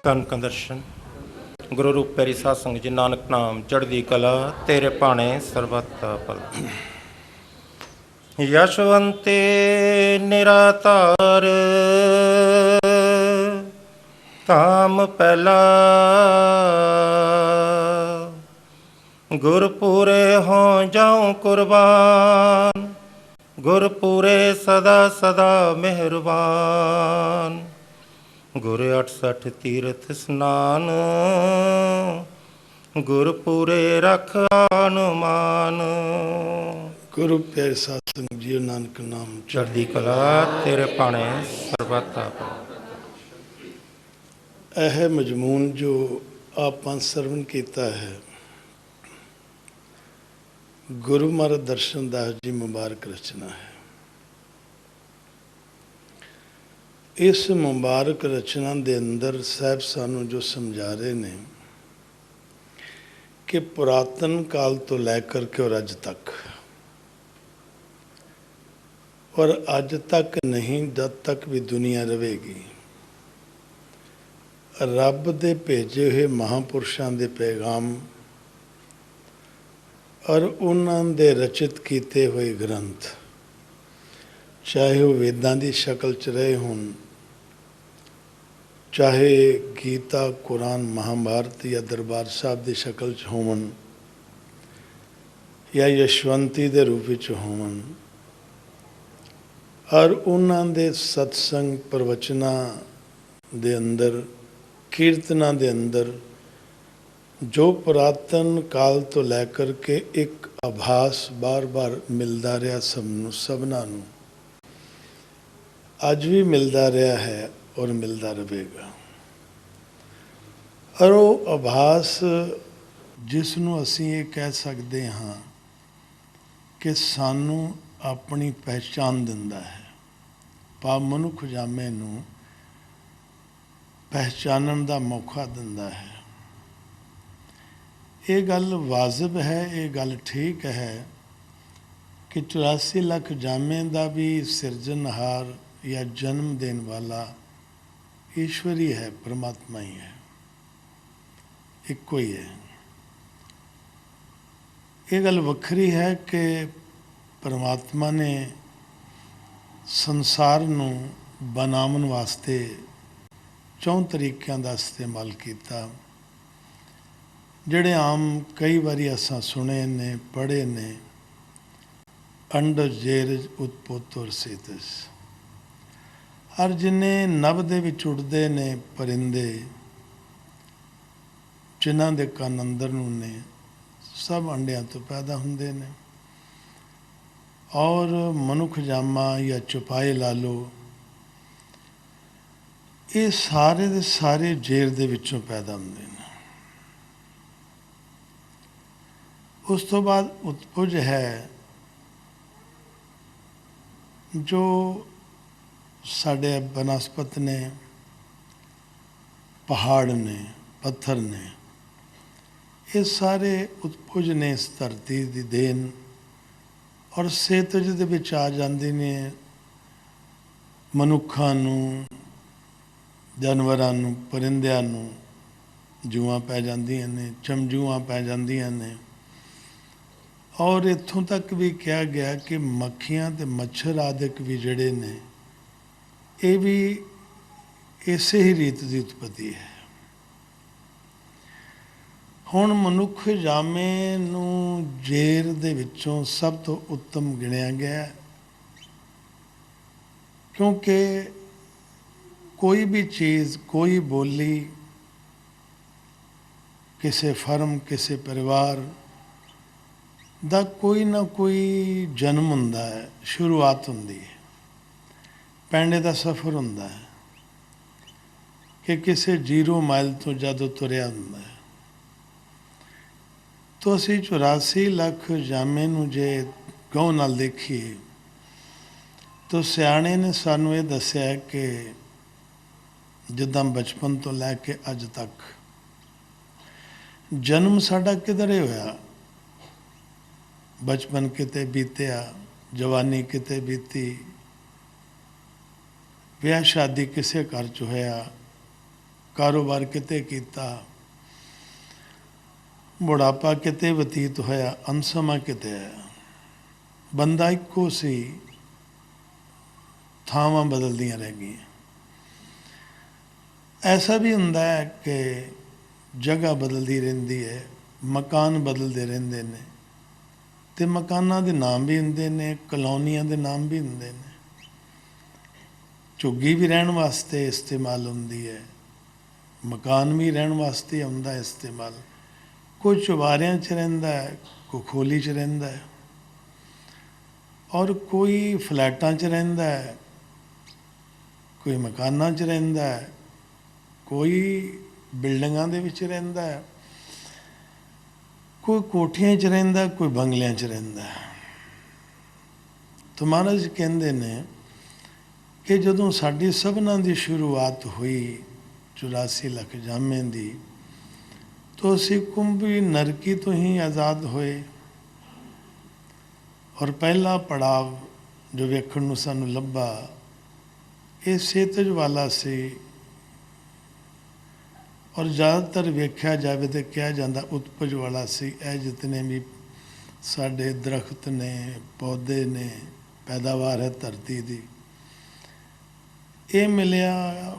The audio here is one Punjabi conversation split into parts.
ਧੰਨ ਕਾ ਦਰਸ਼ਨ ਗੁਰੂ ਰੂਪ ਪਿਆਰੀ ਸਾਧ ਸੰਗਤ ਜੀ, ਨਾਨਕ ਨਾਮ ਚੜ੍ਹਦੀ ਕਲਾ, ਤੇਰੇ ਭਾਣੇ ਸਰਬੱਤ ਭਲਾ। ਯਸ਼ਵੰਤੇ ਨਿਰਾਧਾਰ ਧਾਮ ਪਹਿਲਾ, ਗੁਰਪੂਰੇ ਹੋ ਜਾਉ ਕੁਰਬਾਨ, ਗੁਰਪੂਰੇ ਸਦਾ ਸਦਾ ਮਿਹਰਬਾਨ। ਗੁਰ 68 ਤੀਰਥ ਸਨਾਨ, ਗੁਰਪੂਰੇ ਰਖ ਆਨੁਮਾਨ। ਗੁਰੂ ਪਿਆਰੇ ਸਾਧ ਸੰਗਤ ਜੀ, ਨਾਨਕ ਨਾਮ ਚੜ੍ਹਦੀ ਕਲਾ, ਤੇਰੇ ਭਾਣੇ ਸਰਬੱਤ ਭਲਾ। ਇਹ ਮਜ਼ਮੂਨ ਜੋ ਆਪਾਂ ਸਰਵਣ ਕੀਤਾ ਹੈ, ਗੁਰੂ ਮਹਾਰਾਜ ਦਰਸ਼ਨ ਦਾਸ ਜੀ ਮੁਬਾਰਕ ਰਚਨਾ ਹੈ। ਇਸ ਮੁਬਾਰਕ ਰਚਨਾ ਦੇ ਅੰਦਰ ਸਾਹਿਬ ਸਾਨੂੰ ਜੋ ਸਮਝਾ ਰਹੇ ਨੇ ਕਿ ਪੁਰਾਤਨ ਕਾਲ ਤੋਂ ਲੈ ਕਰਕੇ ਔਰ ਅੱਜ ਤੱਕ, ਔਰ ਅੱਜ ਤੱਕ ਨਹੀਂ, ਜਦ ਤੱਕ ਵੀ ਦੁਨੀਆ ਰਹੇਗੀ, ਰੱਬ ਦੇ ਭੇਜੇ ਹੋਏ ਮਹਾਂਪੁਰਸ਼ਾਂ ਦੇ ਪੈਗਾਮ ਔਰ ਉਹਨਾਂ ਦੇ ਰਚਿਤ ਕੀਤੇ ਹੋਏ ਗ੍ਰੰਥ, ਚਾਹੇ ਉਹ ਵੇਦਾਂ ਦੀ ਸ਼ਕਲ 'ਚ ਰਹੇ ਹੋਣ, ਚਾਹੇ ਗੀਤਾ, ਕੁਰਾਨ, ਮਹਾਭਾਰਤ ਜਾਂ ਦਰਬਾਰ ਸਾਹਿਬ ਦੀ ਸ਼ਕਲ 'ਚ ਹੋਵਣ, ਜਾਂ ਯਸ਼ਵੰਤੀ ਦੇ ਰੂਪ ਵਿੱਚ ਹੋਵਣ, ਔਰ ਉਹਨਾਂ ਦੇ ਸਤਸੰਗ ਪ੍ਰਵਚਨਾਂ ਦੇ ਅੰਦਰ, ਕੀਰਤਨਾਂ ਦੇ ਅੰਦਰ ਜੋ ਪੁਰਾਤਨ ਕਾਲ ਤੋਂ ਲੈ ਕਰਕੇ ਇੱਕ ਆਭਾਸ ਬਾਰ-ਬਾਰ ਮਿਲਦਾ ਰਿਹਾ ਸਭ ਨੂੰ, ਸਭਨਾਂ ਨੂੰ, ਅੱਜ ਵੀ ਮਿਲਦਾ ਰਿਹਾ ਹੈ ਔਰ ਮਿਲਦਾ ਰਹੇਗਾ। ਔਰ ਉਹ ਆਭਾਸ ਜਿਸ ਨੂੰ ਅਸੀਂ ਇਹ ਕਹਿ ਸਕਦੇ ਹਾਂ ਕਿ ਸਾਨੂੰ ਆਪਣੀ ਪਹਿਚਾਣ ਦਿੰਦਾ ਹੈ, ਭਾਵ ਮਨੁੱਖ ਜਾਮੇ ਨੂੰ ਪਹਿਚਾਨਣ ਦਾ ਮੌਕਾ ਦਿੰਦਾ ਹੈ। ਇਹ ਗੱਲ ਵਾਜਬ ਹੈ, ਇਹ ਗੱਲ ਠੀਕ ਹੈ ਕਿ 84 ਲੱਖ ਜਾਮੇ ਦਾ ਵੀ ਸਿਰਜਣਹਾਰ ਜਾਂ ਜਨਮ ਦੇਣ ਵਾਲਾ ਈਸ਼ਵਰ ਹੀ ਹੈ, ਪਰਮਾਤਮਾ ਹੀ ਹੈ, ਇੱਕੋ ਹੀ ਹੈ। ਇਹ ਗੱਲ ਵੱਖਰੀ ਹੈ ਕਿ ਪਰਮਾਤਮਾ ਨੇ ਸੰਸਾਰ ਨੂੰ ਬਣਾਉਣ ਵਾਸਤੇ 4 ਤਰੀਕਿਆਂ ਦਾ ਇਸਤੇਮਾਲ ਕੀਤਾ, ਜਿਹੜੇ ਆਮ ਕਈ ਵਾਰੀ ਅਸਾਂ ਸੁਣੇ ਨੇ, ਪੜ੍ਹੇ ਨੇ। ਅੰਡਜ, ਜੇਰਜ, ਉਤਪੋਤ ਔਰ ਸੀਤਸ। ਹਰ ਜਿੰਨੇ ਨਭ ਦੇ ਵਿੱਚ ਉੱਡਦੇ ਨੇ ਪਰਿੰਦੇ, ਜਿਨ੍ਹਾਂ ਦੇ ਕੰਨ ਅੰਦਰ ਨੂੰ ਨੇ, ਸਭ ਅੰਡਿਆਂ ਤੋਂ ਪੈਦਾ ਹੁੰਦੇ ਨੇ। ਔਰ ਮਨੁੱਖ ਜਾਮਾ ਜਾਂ ਚੁਪਾਏ ਲਾ ਲਓ, ਇਹ ਸਾਰੇ ਦੇ ਸਾਰੇ ਜੇਰ ਦੇ ਵਿੱਚੋਂ ਪੈਦਾ ਹੁੰਦੇ ਨੇ। ਉਸ ਤੋਂ ਬਾਅਦ ਉਤਪੁਜ ਹੈ, ਜੋ ਸਾਡੇ ਬਨਸਪਤ ਨੇ, ਪਹਾੜ ਨੇ, ਪੱਥਰ ਨੇ, ਇਹ ਸਾਰੇ ਉਤਪੁਜ ਨੇ ਇਸ ਧਰਤੀ ਦੀ ਦੇਣ। ਔਰ ਸੇਤਜ ਦੇ ਵਿੱਚ ਆ ਜਾਂਦੇ ਨੇ ਮਨੁੱਖਾਂ ਨੂੰ, ਜਾਨਵਰਾਂ ਨੂੰ, ਪਰਿੰਦਿਆਂ ਨੂੰ ਜੂਆਂ ਪੈ ਜਾਂਦੀਆਂ ਨੇ, ਚਮਜੂਆਂ ਪੈ ਜਾਂਦੀਆਂ ਨੇ। ਔਰ ਇੱਥੋਂ ਤੱਕ ਵੀ ਕਿਹਾ ਗਿਆ ਕਿ ਮੱਖੀਆਂ ਤੇ ਮੱਛਰ ਆਦਿਕ ਵੀ ਜਿਹੜੇ ਨੇ, ਇਹ ਵੀ ਇਸੇ ਹੀ ਰੀਤ ਦੀ ਉਤਪਤੀ ਹੈ। ਹੁਣ ਮਨੁੱਖ ਜਾਮੇ ਨੂੰ ਜੇਰ ਦੇ ਵਿੱਚੋਂ ਸਭ ਤੋਂ ਉੱਤਮ ਗਿਣਿਆ ਗਿਆ, ਕਿਉਂਕਿ ਕੋਈ ਵੀ ਚੀਜ਼, ਕੋਈ ਬੋਲੀ, ਕਿਸੇ ਫਰਮ, ਕਿਸੇ ਪਰਿਵਾਰ ਦਾ ਕੋਈ ਨਾ ਕੋਈ ਜਨਮ ਹੁੰਦਾ ਹੈ, ਸ਼ੁਰੂਆਤ ਹੁੰਦੀ ਹੈ, ਪੈਂਡੇ ਦਾ ਸਫ਼ਰ ਹੁੰਦਾ ਹੈ ਕਿ ਕਿਸੇ 0 ਮਾਈਲ ਤੋਂ ਜਦੋਂ ਤੁਰਿਆ ਹੁੰਦਾ ਹੈ। तो ਅਸੀਂ 84 ਲੱਖ ਜਾਮੇ ਨੂੰ ਜੇ ਗੌਰ ਨਾਲ ਦੇਖੀਏ ਤਾਂ ਸਿਆਣੇ ਨੇ ਸਾਨੂੰ ਇਹ ਦੱਸਿਆ ਕਿ ਜਿੱਦਾਂ ਬਚਪਨ ਤੋਂ ਲੈ ਕੇ ਅੱਜ ਤੱਕ ਜਨਮ ਸਾਡਾ ਕਿਧਰੇ ਹੋਇਆ, ਬਚਪਨ ਕਿਤੇ ਬੀਤਿਆ, ਜਵਾਨੀ ਕਿਤੇ ਬੀਤੀ, ਵਿਆਹ ਸ਼ਾਦੀ ਕਿਸੇ ਘਰ 'ਚ ਹੋਇਆ, ਕਾਰੋਬਾਰ ਕਿਤੇ ਕੀਤਾ, ਬੁਢਾਪਾ ਕਿਤੇ ਬਤੀਤ ਹੋਇਆ, ਅਨਸਮਾਂ ਕਿਤੇ ਆਇਆ। ਬੰਦਾ ਇੱਕੋ ਸੀ, ਥਾਵਾਂ ਬਦਲਦੀਆਂ ਰਹਿ ਗਈਆਂ। ਐਸਾ ਵੀ ਹੁੰਦਾ ਹੈ ਕਿ ਜਗ੍ਹਾ ਬਦਲਦੀ ਰਹਿੰਦੀ ਹੈ, ਮਕਾਨ ਬਦਲਦੇ ਰਹਿੰਦੇ ਨੇ, ਅਤੇ ਮਕਾਨਾਂ ਦੇ ਨਾਮ ਵੀ ਹੁੰਦੇ ਨੇ, ਕਲੋਨੀਆਂ ਦੇ ਨਾਮ ਵੀ ਹੁੰਦੇ ਨੇ। ਝੁੱਗੀ ਵੀ ਰਹਿਣ ਵਾਸਤੇ ਇਸਤੇਮਾਲ ਹੁੰਦੀ ਹੈ, ਮਕਾਨ ਵੀ ਰਹਿਣ ਵਾਸਤੇ ਆਉਂਦਾ ਇਸਤੇਮਾਲ। ਕੋਈ ਚੁਬਾਰਿਆਂ 'ਚ ਰਹਿੰਦਾ ਹੈ, ਕੋਈ ਖੋਲੀ 'ਚ ਰਹਿੰਦਾ ਹੈ, ਔਰ ਕੋਈ ਫਲੈਟਾਂ 'ਚ ਰਹਿੰਦਾ ਹੈ, ਕੋਈ ਮਕਾਨਾਂ 'ਚ ਰਹਿੰਦਾ ਹੈ, ਕੋਈ ਬਿਲਡਿੰਗਾਂ ਦੇ ਵਿੱਚ ਰਹਿੰਦਾ ਹੈ, ਕੋਈ ਕੋਠੀਆਂ 'ਚ ਰਹਿੰਦਾ, ਕੋਈ ਬੰਗਲਿਆਂ 'ਚ ਰਹਿੰਦਾ। ਤਾਂ ਮਹਾਰਾਜ ਕਹਿੰਦੇ ਨੇ ਕਿ ਜਦੋਂ ਸਾਡੀ ਸਭਨਾਂ ਦੀ ਸ਼ੁਰੂਆਤ ਹੋਈ 84 ਲੱਖ ਜਾਮੇ ਦੀ, ਤਾਂ ਅਸੀਂ ਕੁੰਭੀ ਨਰਕੀ ਤੋਂ ਹੀ ਆਜ਼ਾਦ ਹੋਏ। ਔਰ ਪਹਿਲਾ ਪੜਾਵ ਜੋ ਵੇਖਣ ਨੂੰ ਸਾਨੂੰ ਲੱਭਾ, ਇਹ ਸੇਤਜ ਵਾਲਾ ਸੀ। ਔਰ ਜ਼ਿਆਦਾਤਰ ਵੇਖਿਆ ਜਾਵੇ ਤਾਂ ਕਿਹਾ ਜਾਂਦਾ ਉਤਪਜ ਵਾਲਾ ਸੀ। ਇਹ ਜਿਤਨੇ ਵੀ ਸਾਡੇ ਦਰਖਤ ਨੇ, ਪੌਦੇ ਨੇ, ਪੈਦਾਵਾਰ ਹੈ ਧਰਤੀ ਦੀ, ਇਹ ਮਿਲਿਆ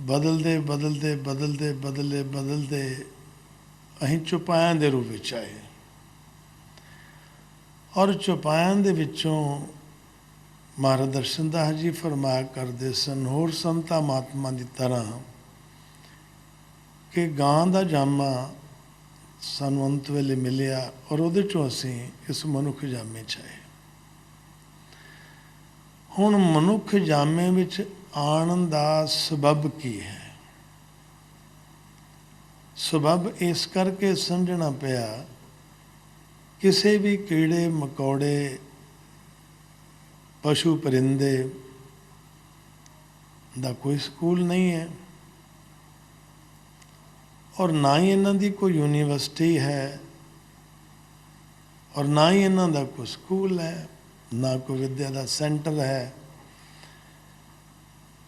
ਬਦਲਦੇ ਬਦਲਦੇ ਬਦਲਦੇ ਬਦਲਦੇ ਬਦਲਦੇ ਅਸੀਂ ਚੁਪਾਇਆਂ ਦੇ ਰੂਪ ਵਿੱਚ ਆਏ। ਔਰ ਚੁਪਾਇਆਂ ਦੇ ਵਿੱਚੋਂ ਮਹਾਰਾਜ ਦਰਸ਼ਨ ਦਾਸ ਜੀ ਫਰਮਾਇਆ ਕਰਦੇ ਸਨ, ਹੋਰ ਸੰਤਾਂ ਮਹਾਤਮਾ ਦੀ ਤਰ੍ਹਾਂ, ਕਿ ਗਾਂ ਦਾ ਜਾਮਾ ਸਾਨੂੰ ਅੰਤ ਵੇਲੇ ਮਿਲਿਆ, ਔਰ ਉਹਦੇ 'ਚੋਂ ਅਸੀਂ ਇਸ ਮਨੁੱਖ ਜਾਮੇ 'ਚ ਆਏ। ਹੁਣ ਮਨੁੱਖ ਜਾਮੇ ਵਿੱਚ ਆਉਣ ਦਾ ਸਬਬ ਕੀ ਹੈ? ਸਬਬ ਇਸ ਕਰਕੇ ਸਮਝਣਾ ਪਿਆ, ਕਿਸੇ ਵੀ ਕੀੜੇ ਮਕੌੜੇ, ਪਸ਼ੂ ਪਰਿੰਦੇ ਦਾ ਕੋਈ ਸਕੂਲ ਨਹੀਂ ਹੈ, ਔਰ ਨਾ ਹੀ ਇਹਨਾਂ ਦੀ ਕੋਈ ਯੂਨੀਵਰਸਿਟੀ ਹੈ, ਔਰ ਨਾ ਹੀ ਇਹਨਾਂ ਦਾ ਕੋਈ ਸਕੂਲ ਹੈ, ਨਾ ਕੋਈ ਵਿਦਿਆ ਦਾ ਸੈਂਟਰ ਹੈ।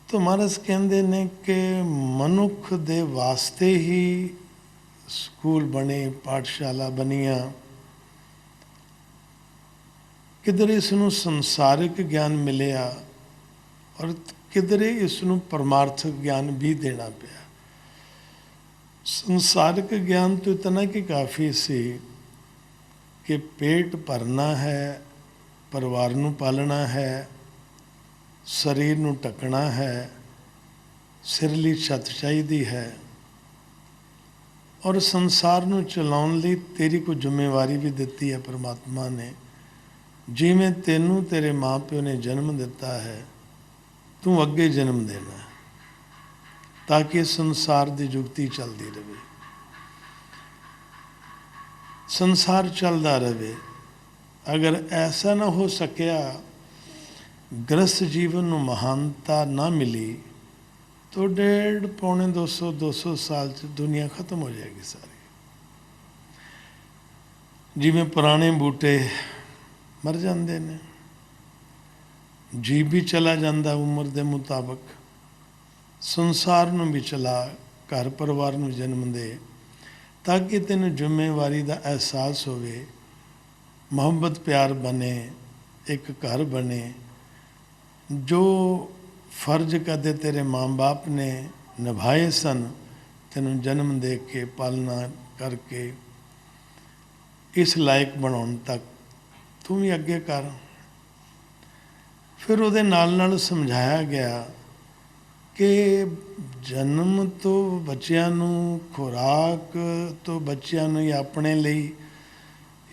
ਤਾਂ ਮਹਾਰਾਜ ਕਹਿੰਦੇ ਨੇ ਕਿ ਮਨੁੱਖ ਦੇ ਵਾਸਤੇ ਹੀ ਸਕੂਲ ਬਣੇ, ਪਾਠਸ਼ਾਲਾ ਬਣੀਆਂ। ਕਿਧਰੇ ਇਸ ਨੂੰ ਸੰਸਾਰਿਕ ਗਿਆਨ ਮਿਲਿਆ, ਔਰ ਕਿਧਰੇ ਇਸ ਨੂੰ ਪਰਮਾਰਥਕ ਗਿਆਨ ਵੀ ਦੇਣਾ ਪਿਆ। ਸੰਸਾਰਿਕ ਗਿਆਨ ਤੋਂ ਇਤਨਾ ਕਿ ਕਾਫੀ ਸੀ ਕਿ ਪੇਟ ਭਰਨਾ ਹੈ, ਪਰਿਵਾਰ ਨੂੰ ਪਾਲਣਾ ਹੈ, ਸਰੀਰ ਨੂੰ ਢੱਕਣਾ ਹੈ, ਸਿਰ ਲਈ ਛੱਤ ਚਾਹੀਦੀ ਹੈ, ਔਰ ਸੰਸਾਰ ਨੂੰ ਚਲਾਉਣ ਲਈ ਤੇਰੀ ਕੋਈ ਜ਼ਿੰਮੇਵਾਰੀ ਵੀ ਦਿੱਤੀ ਹੈ ਪਰਮਾਤਮਾ ਨੇ। ਜਿਵੇਂ ਤੈਨੂੰ ਤੇਰੇ ਮਾਂ ਪਿਓ ਨੇ ਜਨਮ ਦਿੱਤਾ ਹੈ, ਤੂੰ ਅੱਗੇ ਜਨਮ ਦੇਣਾ ਹੈ, ਤਾਂ ਕਿ ਸੰਸਾਰ ਦੀ ਜੁਗਤੀ ਚੱਲਦੀ ਰਹੇ, ਸੰਸਾਰ ਚੱਲਦਾ ਰਹੇ। ਅਗਰ ਐਸਾ ਨਾ ਹੋ ਸਕਿਆ, ਗ੍ਰਸਥ ਜੀਵਨ ਨੂੰ ਮਹਾਨਤਾ ਨਾ ਮਿਲੀ, ਤਾਂ 1.5 ਪੌਣੇ 200 ਸਾਲ 'ਚ ਦੁਨੀਆ ਖਤਮ ਹੋ ਜਾਏਗੀ ਸਾਰੀ। ਜਿਵੇਂ ਪੁਰਾਣੇ ਬੂਟੇ ਮਰ ਜਾਂਦੇ ਨੇ, ਜੀਵ ਵੀ ਚਲਾ ਜਾਂਦਾ ਉਮਰ ਦੇ ਮੁਤਾਬਕ, ਸੰਸਾਰ ਨੂੰ ਵੀ ਚਲਾ, ਘਰ ਪਰਿਵਾਰ ਨੂੰ ਜਨਮ ਦੇ, ਤਾਂ ਕਿ ਤੈਨੂੰ ਜ਼ਿੰਮੇਵਾਰੀ ਦਾ ਅਹਿਸਾਸ ਹੋਵੇ, ਮੁਹੱਬਤ ਪਿਆਰ ਬਣੇ, ਇੱਕ ਘਰ ਬਣੇ। ਜੋ ਫਰਜ਼ ਕਦੇ ਤੇਰੇ ਮਾਂ ਬਾਪ ਨੇ ਨਿਭਾਏ ਸਨ, ਤੈਨੂੰ ਜਨਮ ਦੇ ਕੇ ਪਾਲਣਾ ਕਰਕੇ ਇਸ ਲਾਇਕ ਬਣਾਉਣ ਤੱਕ ਤੂੰ ਵੀ ਅੱਗੇ ਕਰ। ਫਿਰ ਉਹਦੇ ਨਾਲ ਨਾਲ ਸਮਝਾਇਆ ਗਿਆ ਕਿ ਜਨਮ ਤੋਂ ਬੱਚਿਆਂ ਨੂੰ, ਖੁਰਾਕ ਤੋਂ ਬੱਚਿਆਂ ਨੂੰ ਜਾਂ ਆਪਣੇ ਲਈ,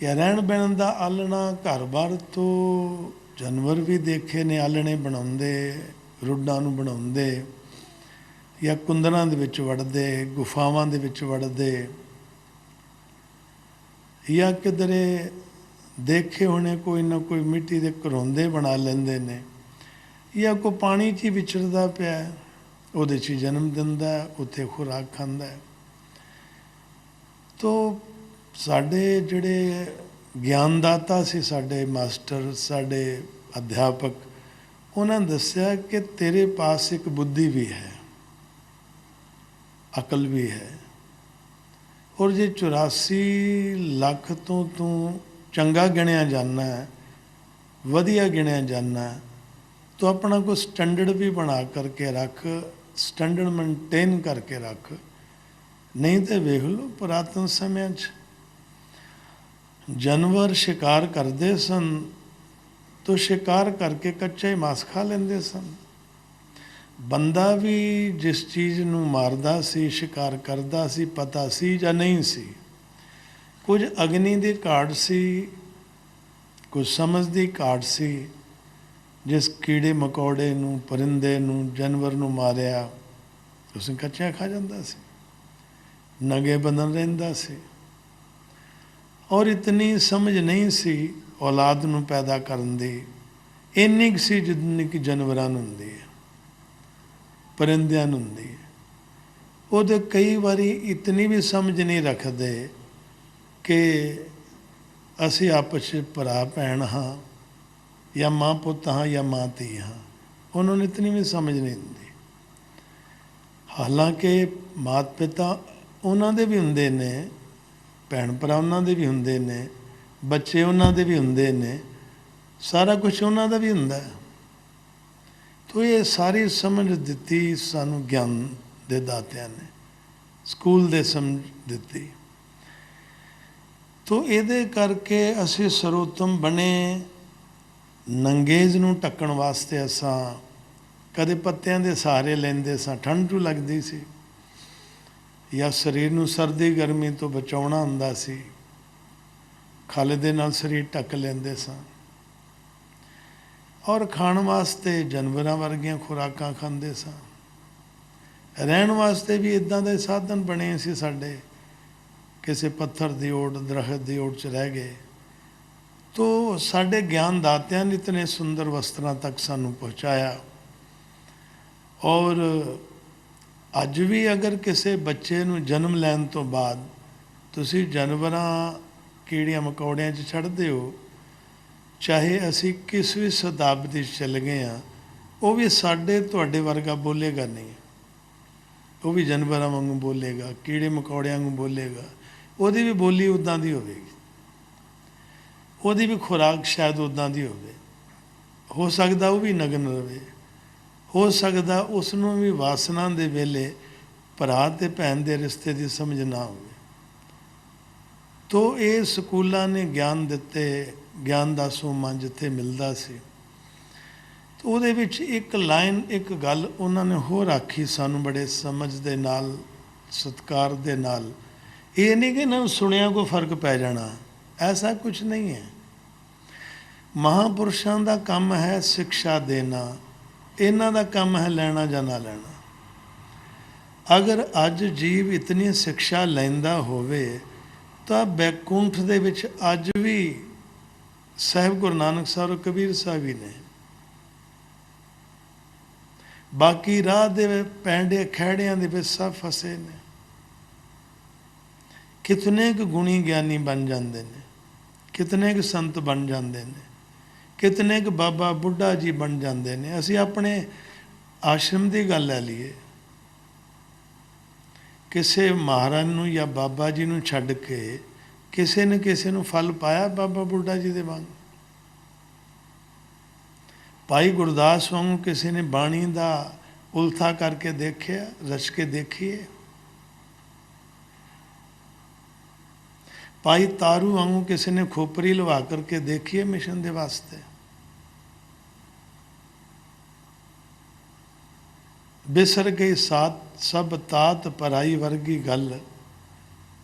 ਜਾਂ ਰਹਿਣ ਬਹਿਣ ਦਾ ਆਲਣਾ, ਘਰ-ਬਾਰ ਤੋਂ ਜਾਨਵਰ ਵੀ ਦੇਖੇ ਨੇ ਆਲਣੇ ਬਣਾਉਂਦੇ, ਰੁੱਡਾਂ ਨੂੰ ਬਣਾਉਂਦੇ, ਜਾਂ ਕੁੰਦਰਾਂ ਦੇ ਵਿੱਚ ਵੜਦੇ, ਗੁਫਾਵਾਂ ਦੇ ਵਿੱਚ ਵੜਦੇ, ਜਾਂ ਕਿਧਰੇ ਦੇਖੇ ਹੋਣੇ ਕੋਈ ਨਾ ਕੋਈ ਮਿੱਟੀ ਦੇ ਘਰੌਂਦੇ ਬਣਾ ਲੈਂਦੇ ਨੇ, ਜਾਂ ਕੋਈ ਪਾਣੀ 'ਚ ਹੀ ਵਿਚਰਦਾ ਪਿਆ, ਉਹਦੇ 'ਚ ਹੀ ਜਨਮ ਦਿੰਦਾ, ਉੱਥੇ ਖੁਰਾਕ ਖਾਂਦਾ। ਤੋ ਸਾਡੇ ਜਿਹੜੇ ਗਿਆਨਦਾਤਾ ਸੀ, ਸਾਡੇ ਮਾਸਟਰ, ਸਾਡੇ ਅਧਿਆਪਕ, ਉਹਨਾਂ ਨੇ ਦੱਸਿਆ ਕਿ ਤੇਰੇ ਪਾਸ ਇੱਕ ਬੁੱਧੀ ਵੀ ਹੈ, ਅਕਲ ਵੀ ਹੈ। ਔਰ ਜੇ 84 ਲੱਖ ਤੋਂ ਤੂੰ ਚੰਗਾ ਗਿਣਿਆ ਜਾਂਦਾ ਹੈ, ਵਧੀਆ ਗਿਣਿਆ ਜਾਂਦਾ ਹੈ, तो अपना को स्टैंडर्ड भी बना करके रख, स्टैंडर्ड मेनटेन करके रख। नहीं तो वेख लो पुरातन समय जानवर शिकार करते सन तो शिकार करके कच्चा ही मांस खा लेंदे सन। बंदा भी जिस चीज़ नूं मारदा सी, शिकार करदा सी, पता सी या नहीं सी, कुछ अग्नि की घाट सी, कुछ समझ की घाट सी। जिस कीड़े मकौड़े नूं, परिंदे नूं, जानवर नूं मारिया उस कच्चा खा जाता सी, नगे बदन रहिंदा सी। और इतनी समझ नहीं सी औलाद नूं पैदा करन दी, इन्नी कुछ सी जितनी कि जानवरां नूं हुंदी है, परिंदियां नूं हुंदी है। वो तो कई बारी इतनी भी समझ नहीं रखते कि असी आपस च भरा भैन हाँ, या माँ पुत हाँ, या माँ धी हाँ। उन्होंने इतनी भी समझ नहीं होंगी। हालांकि माता पिता उन्होंने भी होंगे ने, भैन भरा उन्होंने भी होंगे ने, बच्चे उन्होंने भी होंगे ने, सारा कुछ उन्होंने भी होंदा है। तो ये सारी समझ दी सानू ज्ञान दे दातिया ने, स्कूल दे समझ दी। तो ये करके असी सर्वोत्तम बने। नंगेज नूं ढकण वास्ते असां कदे पत्तियां दे सहारे लैंदे सां, ठंड टू लगदी सी, या शरीर नूं सर्दी गर्मी तो बचाउणा हुंदा सी, खल दे नाल शरीर ढक लैंदे सां। और खाण वास्ते जानवरां वर्गियां खुराकां खांदे सां। रहण वास्ते भी इदां दे साधन बने सी साडे, किसी पत्थर दी ओट, दरखत दी ओट च रह गए। तो साढ़े ज्ञान दातियां ने इतने सुंदर वस्त्रां तक सानू पहुँचाया। और अज भी अगर किसी बच्चे नूं जन्म लैन तो बाद तुसी जानवरां कीड़ियां मकौड़ियां च छड्डदे हो, चाहे असी किस भी शताब्दी चल गए हाँ, वो भी साढ़े तुहाडे वर्गा बोलेगा नहीं। वो भी जानवरां वांगू बोलेगा, कीड़े मकौड़ियां वांगू बोलेगा। ਉਹਦੀ भी बोली उदां दी होवेगी, ਉਹਦੀ भी खुराक शायद उदां दी हो सकता वो भी नगन रहे, हो सकता उसनों भी वासना दे वेले भरा ते भैन दे रिश्ते की समझ ना हो। तो ये स्कूलों ने ज्ञान दिते, ज्ञान का सोमा जिथे मिलता सी। तो ਉਹਦੇ ਵਿੱਚ एक लाइन, एक गल उन्होंने होर आखी सानू बड़े समझ दे नाल, सत्कार दे नाल। ये नहीं कि ना सुनिया को फर्क पै जाना, ऐसा कुछ नहीं है। महापुरुषों का काम है शिक्षा देना, इन्हों का काम है लेना या ना लेना। अगर अज जीव इतनी शिक्षा लैंदा होवे तो बैकुंठ दे विच अज भी साहिब गुरु नानक साहब और कबीर साहब ही ने। बाकी राह दे पैंडे खैड़ियां दे विच सब फसे ने। कितने क गुणी ज्ञानी बन जाते हैं, कितने क संत बन जाते हैं, कितने क बाबा बुढ़ा जी बन जाते हैं। असी अपने आश्रम की गल लै लीए, किसी महाराज नूं या बाबा जी नूं छड्ड के किसी ने किसी नूं फल पाया बाबा बुढ़ा जी दे वांग? भाई गुरदास वांगू किसी ने बाणी का उल्था करके देखिया, रच के देखिए? भाई तारू वांगू किसी ने खोपरी लवा करके देखिए मिशन दे वास्ते? बिसर गई सात सब तात पराई वर्गी गल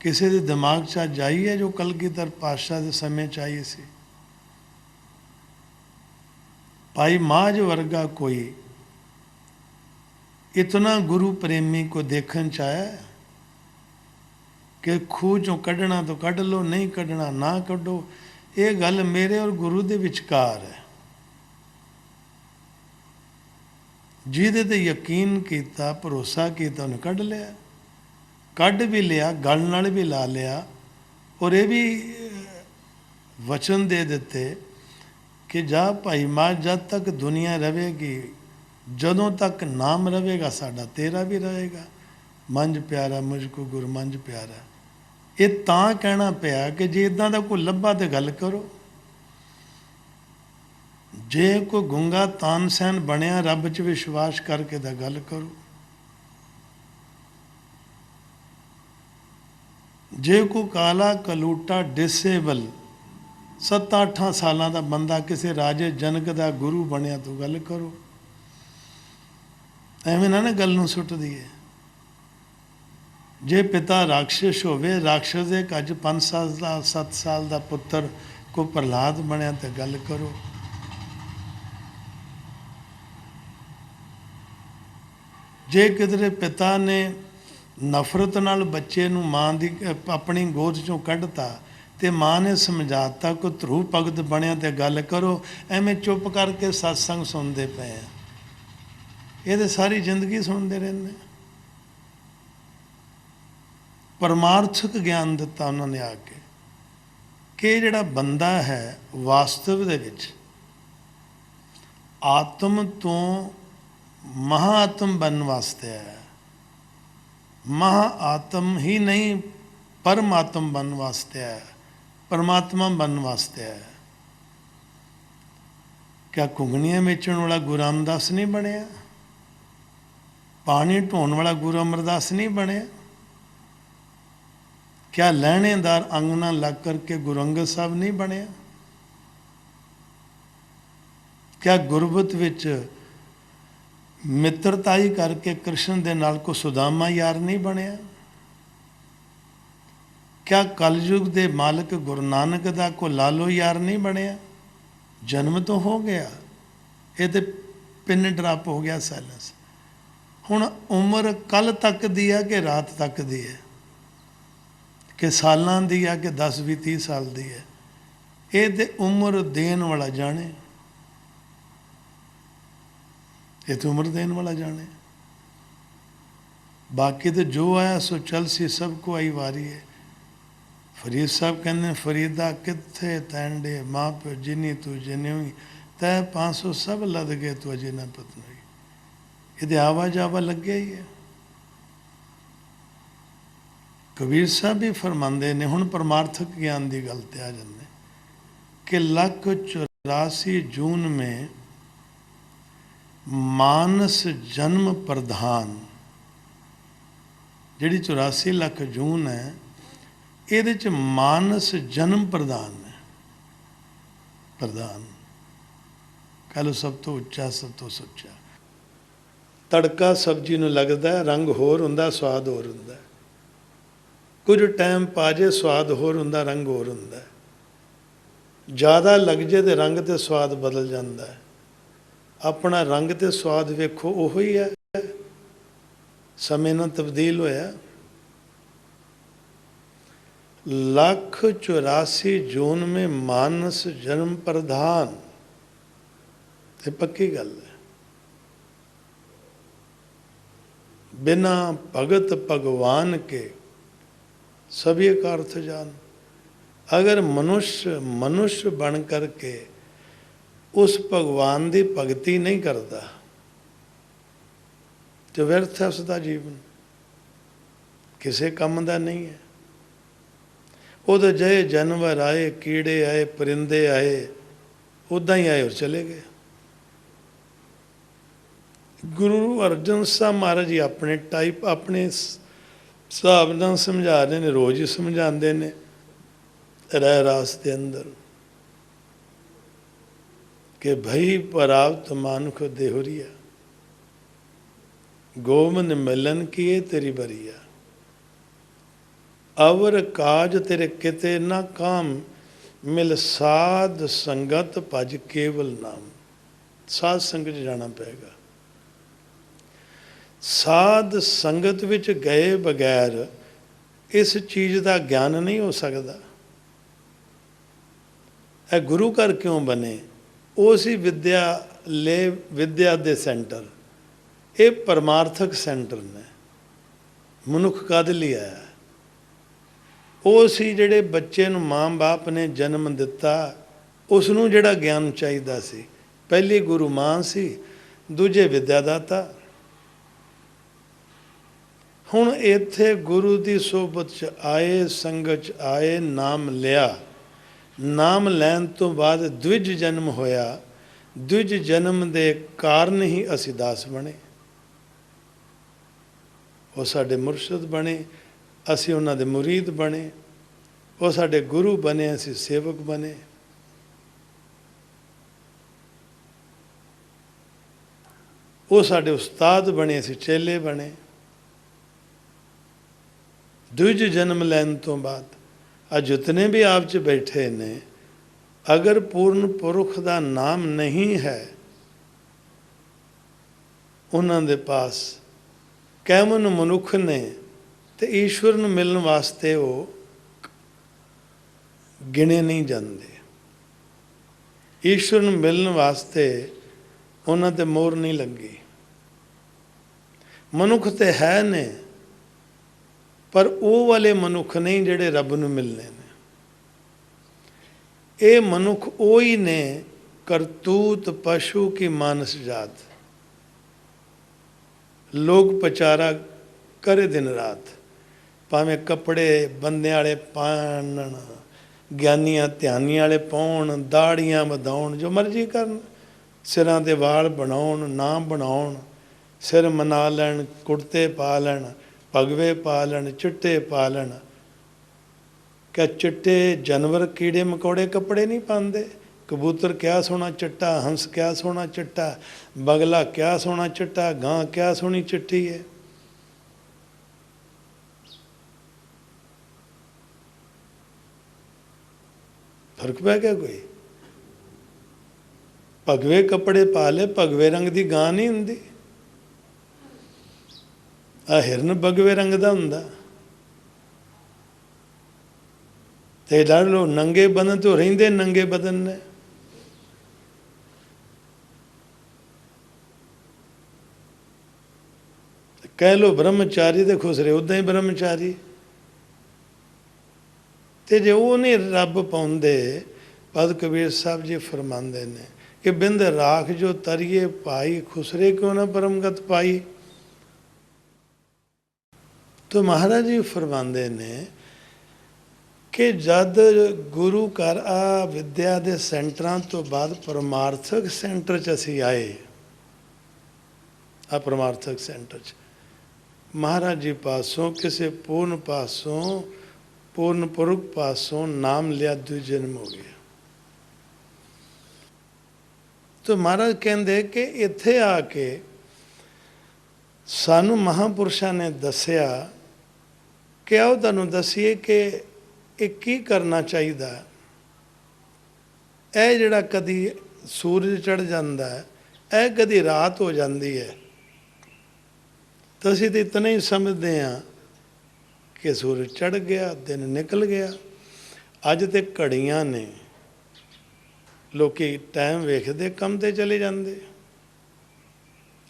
किसी के दिमाग च जाई है जो कलगीधर पातशाह के समय चाहिए सी। भाई माज वर्गा कोई इतना गुरु प्रेमी को देखन चाहे कि खूह चों कढ़ना तो कढ़ लो, नहीं कढ़ना ना कढ़ो। ये गल मेरे और गुरु दे विचकार है। जिहदे ते यकीन किया, भरोसा किया, उन्हें कढ़ लिया, कढ़ भी लिया, गल नाल भी ला लिया। और ये भी वचन दे दिते कि जा भाई मां जब तक दुनिया रहेगी, जदों तक नाम रहेगा साडा तेरा भी रहेगा। ਮੰਝ ਪਿਆਰਾ ਮੁਝ ਕੋ ਗੁਰ ਮੰਝ ਪਿਆਰਾ। ਇਹ ਤਾਂ ਕਹਿਣਾ ਪਿਆ ਕਿ ਜੇ ਇਦਾਂ ਦਾ ਕੋਈ ਲੱਭਾ ਤੇ ਗੱਲ ਕਰੋ। ਜੇ ਕੋਈ ਗੁੰਗਾ ਤਾਨਸੈਨ ਬਣਿਆ ਰੱਬ 'ਚ ਵਿਸ਼ਵਾਸ ਕਰਕੇ ਤਾਂ ਗੱਲ ਕਰੋ। ਜੇ ਕੋਈ ਕਾਲਾ ਕਲੂਟਾ ਡਿਸੇਬਲ 7-8 ਸਾਲਾਂ ਦਾ ਬੰਦਾ ਕਿਸੇ ਰਾਜੇ ਜਨਕ ਦਾ ਗੁਰੂ ਬਣਿਆ ਤੂੰ ਗੱਲ ਕਰੋ। ਐਵੇਂ ਨਾ ਗੱਲ ਨੂੰ ਸੁੱਟ ਦਈਏ। ਜੇ ਪਿਤਾ ਰਾਖਸ਼ ਹੋਵੇ, ਰਾਖਸ਼ ਦੇ ਅੱਜ 5 ਸਾਲ ਦਾ 7 ਸਾਲ ਦਾ ਪੁੱਤਰ ਕੋਈ ਪ੍ਰਹਲਾਦ ਬਣਿਆ ਤੇ ਗੱਲ ਕਰੋ। ਜੇ ਕਿਧਰੇ ਪਿਤਾ ਨੇ ਨਫ਼ਰਤ ਨਾਲ ਬੱਚੇ ਨੂੰ ਮਾਂ ਦੀ ਆਪਣੀ ਗੋਦ ਚੋਂ ਕੱਢਤਾ ਤੇ ਮਾਂ ਨੇ ਸਮਝਾਤਾ ਕੋਈ ਧਰੂ ਭਗਤ ਬਣਿਆ ਤੇ ਗੱਲ ਕਰੋ। ਐਵੇਂ ਚੁੱਪ ਕਰਕੇ ਸਤਸੰਗ ਸੁਣਦੇ ਪਏ ਆ। ਇਹ ਤੇ ਸਾਰੀ ਜ਼ਿੰਦਗੀ ਸੁਣਦੇ ਰਹਿੰਦੇ। ਪਰਮਾਰਥਕ ਗਿਆਨ ਦਿੱਤਾ ਉਹਨਾਂ ਨੇ ਆ ਕੇ ਕਿ ਜਿਹੜਾ ਬੰਦਾ ਹੈ ਵਾਸਤਵ ਦੇ ਵਿੱਚ ਆਤਮ ਤੋਂ ਮਹਾਆਤਮ ਬਣਨ ਵਾਸਤੇ ਹੈ। ਮਹਾਆਤਮ ਹੀ ਨਹੀਂ ਪਰਮਾਤਮ ਬਣਨ ਵਾਸਤੇ ਹੈ, ਪਰਮਾਤਮਾ ਬਣਨ ਵਾਸਤੇ ਹੈ। ਕਿਆ ਘੁੰਗਣੀਆਂ ਵੇਚਣ ਵਾਲਾ ਗੁਰੂ ਰਾਮਦਾਸ ਨਹੀਂ ਬਣਿਆ? ਪਾਣੀ ਢੋਣ ਵਾਲਾ ਗੁਰੂ ਅਮਰਦਾਸ ਨਹੀਂ ਬਣਿਆ? ਕਿਆ ਲਹਿਣੇਦਾਰ ਅੰਗਣਾ ਲੱਗ ਕਰਕੇ ਗੁਰੂ ਅੰਗਦ ਸਾਹਿਬ ਨਹੀਂ ਬਣਿਆ? ਕਿਆ ਗੁਰਬਤ ਵਿੱਚ ਮਿੱਤਰਤਾਈ ਕਰਕੇ ਕ੍ਰਿਸ਼ਨ ਦੇ ਨਾਲ ਕੋ ਸੁਦਾਮਾ ਯਾਰ ਨਹੀਂ ਬਣਿਆ? ਕਿਆ ਕਲਯੁਗ ਦੇ ਮਾਲਕ ਗੁਰੂ ਨਾਨਕ ਦਾ ਕੋ ਲਾਲੋ ਯਾਰ ਨਹੀਂ ਬਣਿਆ? ਜਨਮ ਤੋਂ ਹੋ ਗਿਆ, ਇਹ ਤੇ ਪਿੰਨ ਡਰਾਪ ਹੋ ਗਿਆ ਸਾਇਲੈਂਸ। ਹੁਣ ਉਮਰ ਕੱਲ ਤੱਕ ਦੀ ਹੈ ਕਿ ਰਾਤ ਤੱਕ ਦੀ ਹੈ, ਕਿ ਸਾਲਾਂ ਦੀ ਆ ਕਿ 10 20 30 ਸਾਲ ਦੀ ਹੈ? ਇਹ ਤੇ ਉਮਰ ਦੇਣ ਵਾਲਾ ਜਾਣੇ। ਇਹ ਤੇ ਉਮਰ ਦੇਣ ਵਾਲਾ ਜਾਣੇ। ਬਾਕੀ ਤੇ ਜੋ ਆਇਆ ਸੋ ਚਲ ਸੀ, ਸਭ ਕੋ ਆਈ ਵਾਰੀ ਹੈ। ਫਰੀਦ ਸਾਹਿਬ ਕਹਿੰਦੇ ਫਰੀਦਾ ਕਿੱਥੇ ਤੈਂਡੇ ਮਾਂ ਪਿਓ ਜਿਨੀ ਤੂੰ ਜਿਨਿਉ ਤੈ 500 ਸਭ ਲੱਦ ਗਏ ਤੂੰ ਅਜੇ ਨਾ ਪਤਨੋਈ। ਇਹਦੇ ਆਵਾ ਜਾਵਾ ਲੱਗਿਆ ਹੀ ਹੈ। ਕਬੀਰ ਸਾਹਿਬ ਵੀ ਫਰਮਾਉਂਦੇ ਨੇ, ਹੁਣ ਪਰਮਾਰਥਕ ਗਿਆਨ ਦੀ ਗੱਲ ਤੇ ਆ ਜਾਂਦੇ ਕਿ 184 ਜੂਨ में ਮਾਨਸ ਜਨਮ ਪ੍ਰਧਾਨ। ਜਿਹੜੀ 84 ਲੱਖ ਜੂਨ ਹੈ ਇਹਦੇ ਚ ਮਾਨਸ ਜਨਮ ਪ੍ਰਧਾਨ ਹੈ। ਪ੍ਰਧਾਨ ਕਹ ਲਓ ਸਭ ਤੋਂ ਉੱਚਾ, ਸਭ ਤੋਂ ਸੁੱਚਾ। ਤੜਕਾ ਸਬਜ਼ੀ ਨੂੰ ਲੱਗਦਾ, ਰੰਗ ਹੋਰ ਹੁੰਦਾ, ਸਵਾਦ ਹੋਰ ਹੁੰਦਾ। ਕੁਝ ਟਾਈਮ ਪਾ ਜੇ ਸਵਾਦ ਹੋਰ ਹੁੰਦਾ, ਰੰਗ ਹੋਰ ਹੁੰਦਾ। ਜ਼ਿਆਦਾ ਲੱਗ ਜੇ ਤੇ ਰੰਗ ਤੇ ਸਵਾਦ ਬਦਲ ਜਾਂਦਾ ਹੈ। ਆਪਣਾ ਰੰਗ ਤੇ ਸਵਾਦ ਵੇਖੋ, ਉਹੋ ਹੀ ਹੈ, ਸਮੇਂ ਨਾਲ ਤਬਦੀਲ ਹੋਇਆ। 184 ਜੂਨ में मानस जन्म प्रधान, ये पक्की गल है। बिना भगत भगवान के सभी का अर्थ जान। अगर मनुष्य मनुष्य बन करके उस भगवान की भगती नहीं करता तो व्यर्थ है उसका जीवन, किसी काम का नहीं है। ਉਹਦੇ ਜਿਹੇ ਜਾਨਵਰ ਆਏ, ਕੀੜੇ ਆਏ, ਪਰਿੰਦੇ ਆਏ, ਉੱਦਾਂ ਹੀ ਆਏ ਔਰ ਚਲੇ ਗਏ। ਗੁਰੂ ਅਰਜਨ ਸਾਹਿਬ ਮਹਾਰਾਜ ਜੀ ਆਪਣੇ ਟਾਈਪ, ਆਪਣੇ ਹਿਸਾਬ ਨਾਲ ਸਮਝਾ ਰਹੇ ਨੇ, ਰੋਜ਼ ਹੀ ਸਮਝਾਉਂਦੇ ਨੇ ਰਹਿ ਰਾਸ ਦੇ ਅੰਦਰ ਕਿ ਭਈ ਪ੍ਰਾਪਤ ਮਾਨੁਖ ਦੇਹੁਰੀਆ, ਗੋਬਿੰਦ ਮਿਲਨ ਕੀਏ ਤੇਰੀ ਬਰੀਆ। अवर काज तेरे किते ना काम, मिल साध संगत भज केवल नाम। साध संगत जाना पेगा। साध संगत विच गए बगैर इस चीज़ का ज्ञान नहीं हो सकता। ए गुरु घर क्यों बने? उसी विद्या ले विद्या दे सेंटर, ये परमार्थक सेंटर ने। मनुख कद लिया है ਉਹ ਸੀ ਜਿਹੜੇ ਬੱਚੇ ਨੂੰ ਮਾਂ ਬਾਪ ਨੇ ਜਨਮ ਦਿੱਤਾ, ਉਸ ਨੂੰ ਜਿਹੜਾ ਗਿਆਨ ਚਾਹੀਦਾ ਸੀ। ਪਹਿਲੀ ਗੁਰੂ ਮਾਂ ਸੀ, ਦੂਜੇ ਵਿਦਿਆ ਦਾਤਾ। ਹੁਣ ਇੱਥੇ ਗੁਰੂ ਦੀ ਸੋਬਤ 'ਚ ਆਏ, ਸੰਗਤ 'ਚ ਆਏ, ਨਾਮ ਲਿਆ। ਨਾਮ ਲੈਣ ਤੋਂ ਬਾਅਦ ਦਵਿਜ ਜਨਮ ਹੋਇਆ। ਦਵਿਜ ਜਨਮ ਦੇ ਕਾਰਨ ਹੀ ਅਸੀਂ ਦਾਸ ਬਣੇ। ਉਹ ਸਾਡੇ ਮੁਰਸ਼ਿਦ ਬਣੇ, ਅਸੀਂ ਉਹਨਾਂ ਦੇ ਮੁਰੀਦ ਬਣੇ। ਉਹ ਸਾਡੇ ਗੁਰੂ ਬਣੇ, ਅਸੀਂ ਸੇਵਕ ਬਣੇ। ਉਹ ਸਾਡੇ ਉਸਤਾਦ ਬਣੇ, ਅਸੀਂ ਚੇਲੇ ਬਣੇ। ਦੂਜ ਜਨਮ ਲੈਣ ਤੋਂ ਬਾਅਦ ਆ ਜਿਤਨੇ ਵੀ ਆਪ 'ਚ ਬੈਠੇ ਨੇ, ਅਗਰ ਪੂਰਨ ਪੁਰਖ ਦਾ ਨਾਮ ਨਹੀਂ ਹੈ ਉਹਨਾਂ ਦੇ ਪਾਸ, ਕੈਮਨ ਮਨੁੱਖ ਨੇ, ਤੇ ਈਸ਼ਵਰ ਨੂੰ ਮਿਲਣ ਵਾਸਤੇ ਉਹ ਗਿਣੇ ਨਹੀਂ ਜਾਂਦੇ। ਈਸ਼ਵਰ ਨੂੰ ਮਿਲਣ ਵਾਸਤੇ ਉਹਨਾਂ ਤੇ ਮੋਹਰ ਨਹੀਂ ਲੱਗੀ। ਮਨੁੱਖ ਤੇ ਹੈ ਨੇ, ਪਰ ਉਹ ਵਾਲੇ ਮਨੁੱਖ ਨਹੀਂ ਜਿਹੜੇ ਰੱਬ ਨੂੰ ਮਿਲਨੇ ਨੇ। ਇਹ ਮਨੁੱਖ ਉਹੀ ਨੇ, ਕਰਤੂਤ ਪਸ਼ੂ ਕੀ ਮਾਨਸ ਜਾਤ, ਲੋਕ ਪਚਾਰਾ ਕਰੇ ਦਿਨ ਰਾਤ। ਭਾਵੇਂ ਕੱਪੜੇ ਬੰਦੇ ਵਾਲੇ ਪਾਣਨ, ਗਿਆਨੀਆਂ ਧਿਆਨੀਆਂ ਵਾਲੇ ਪਾਉਣ, ਦਾੜੀਆਂ ਵਧਾਉਣ, ਜੋ ਮਰਜ਼ੀ ਕਰਨ, ਸਿਰਾਂ ਦੇ ਵਾਲ ਬਣਾਉਣ, ਨਾ ਬਣਾਉਣ, ਸਿਰ ਮਨਾ ਲੈਣ, ਕੁੜਤੇ ਪਾ ਲੈਣ, ਭਗਵੇ ਪਾ ਲੈਣ, ਚਿੱਟੇ ਪਾ ਲੈਣ। ਕਿ ਚਿੱਟੇ ਜਾਨਵਰ ਕੀੜੇ ਮਕੌੜੇ ਕੱਪੜੇ ਨਹੀਂ ਪਾਉਂਦੇ। ਕਬੂਤਰ ਕਿਆ ਸੋਹਣਾ ਚਿੱਟਾ, ਹੰਸ ਕਿਆ ਸੋਹਣਾ ਚਿੱਟਾ, ਬਗਲਾ ਕਿਆ ਸੋਹਣਾ ਚਿੱਟਾ, ਗਾਂ ਕਿਆ ਸੋਹਣੀ ਚਿੱਟੀ ਹੈ। ਫਰਕ ਪੈ ਗਿਆ ਕੋਈ? ਭਗਵੇ ਕੱਪੜੇ ਪਾ ਲੈ, ਭਗਵੇ ਰੰਗ ਦੀ ਗਾਂ ਨਹੀਂ ਹੁੰਦੀ। ਆ ਹਿਰਨ ਭਗਵੇ ਰੰਗ ਦਾ ਹੁੰਦਾ। ਤੇ ਲੜ ਲੋ ਨੰਗੇ ਬਦਨ ਤੋਂ ਰਹਿੰਦੇ ਨੰਗੇ ਬਦਨ ਨੇ। ਕਹਿ ਲੋ ਬ੍ਰਹਮਚਾਰੀ ਤੇ ਖੁਸ਼ ਰਹੇ, ਉਦਾਂ ਹੀ ਬ੍ਰਹਮਚਾਰੀ। ਤੇ ਜੇ ਉਹ ਨਹੀਂ ਰੱਬ ਪਾਉਂਦੇ, ਪਦ ਕਬੀਰ ਸਾਹਿਬ ਜੀ ਫਰਮਾਉਂਦੇ ਨੇ ਕਿ ਬਿੰਦ ਰਾਖ ਜੋ ਤਰੀਏ ਪਾਈ, ਖੁਸਰੇ ਕਿਉਂ ਨਾ ਪਰਮਗਤ ਪਾਈ। ਤੋ ਮਹਾਰਾਜ ਜੀ ਫਰਮਾਉਂਦੇ ਨੇ ਕਿ ਜਦ ਗੁਰੂ ਘਰ ਆ ਵਿਦਿਆ ਦੇ ਸੈਂਟਰਾਂ ਤੋਂ ਬਾਅਦ ਪਰਮਾਰਥਕ ਸੈਂਟਰ 'ਚ ਅਸੀਂ ਆਏ, ਆ ਪਰਮਾਰਥਕ ਸੈਂਟਰ 'ਚ ਮਹਾਰਾਜ ਜੀ ਪਾਸੋਂ, ਕਿਸੇ ਪੂਰਨ ਪਾਸੋਂ, ਪੂਰਨ ਪੁਰਖ ਪਾਸੋਂ ਨਾਮ ਲਿਆ, ਦੂਜਾ ਜਨਮ ਹੋ ਗਿਆ। ਤੋ ਮਹਾਰਾਜ ਕਹਿੰਦੇ ਕਿ ਇੱਥੇ ਆ ਕੇ ਸਾਨੂੰ ਮਹਾਂਪੁਰਸ਼ਾਂ ਨੇ ਦੱਸਿਆ ਕਿ ਆਓ ਤੁਹਾਨੂੰ ਦੱਸੀਏ ਕਿ ਇਹ ਕੀ ਕਰਨਾ ਚਾਹੀਦਾ। ਇਹ ਜਿਹੜਾ ਕਦੀ ਸੂਰਜ ਚੜ੍ਹ ਜਾਂਦਾ ਹੈ, ਇਹ ਕਦੀ ਰਾਤ ਹੋ ਜਾਂਦੀ ਹੈ, ਤਾਂ ਅਸੀਂ ਤਾਂ ਇਤਨਾ ਹੀ ਸਮਝਦੇ ਹਾਂ ਕਿ ਸੂਰਜ ਚੜ੍ਹ ਗਿਆ, ਦਿਨ ਨਿਕਲ ਗਿਆ। ਅੱਜ ਤੇ ਘੜੀਆਂ ਨੇ, ਲੋਕੀ ਟਾਈਮ ਵੇਖਦੇ, ਕੰਮ ਤੇ ਚਲੇ ਜਾਂਦੇ।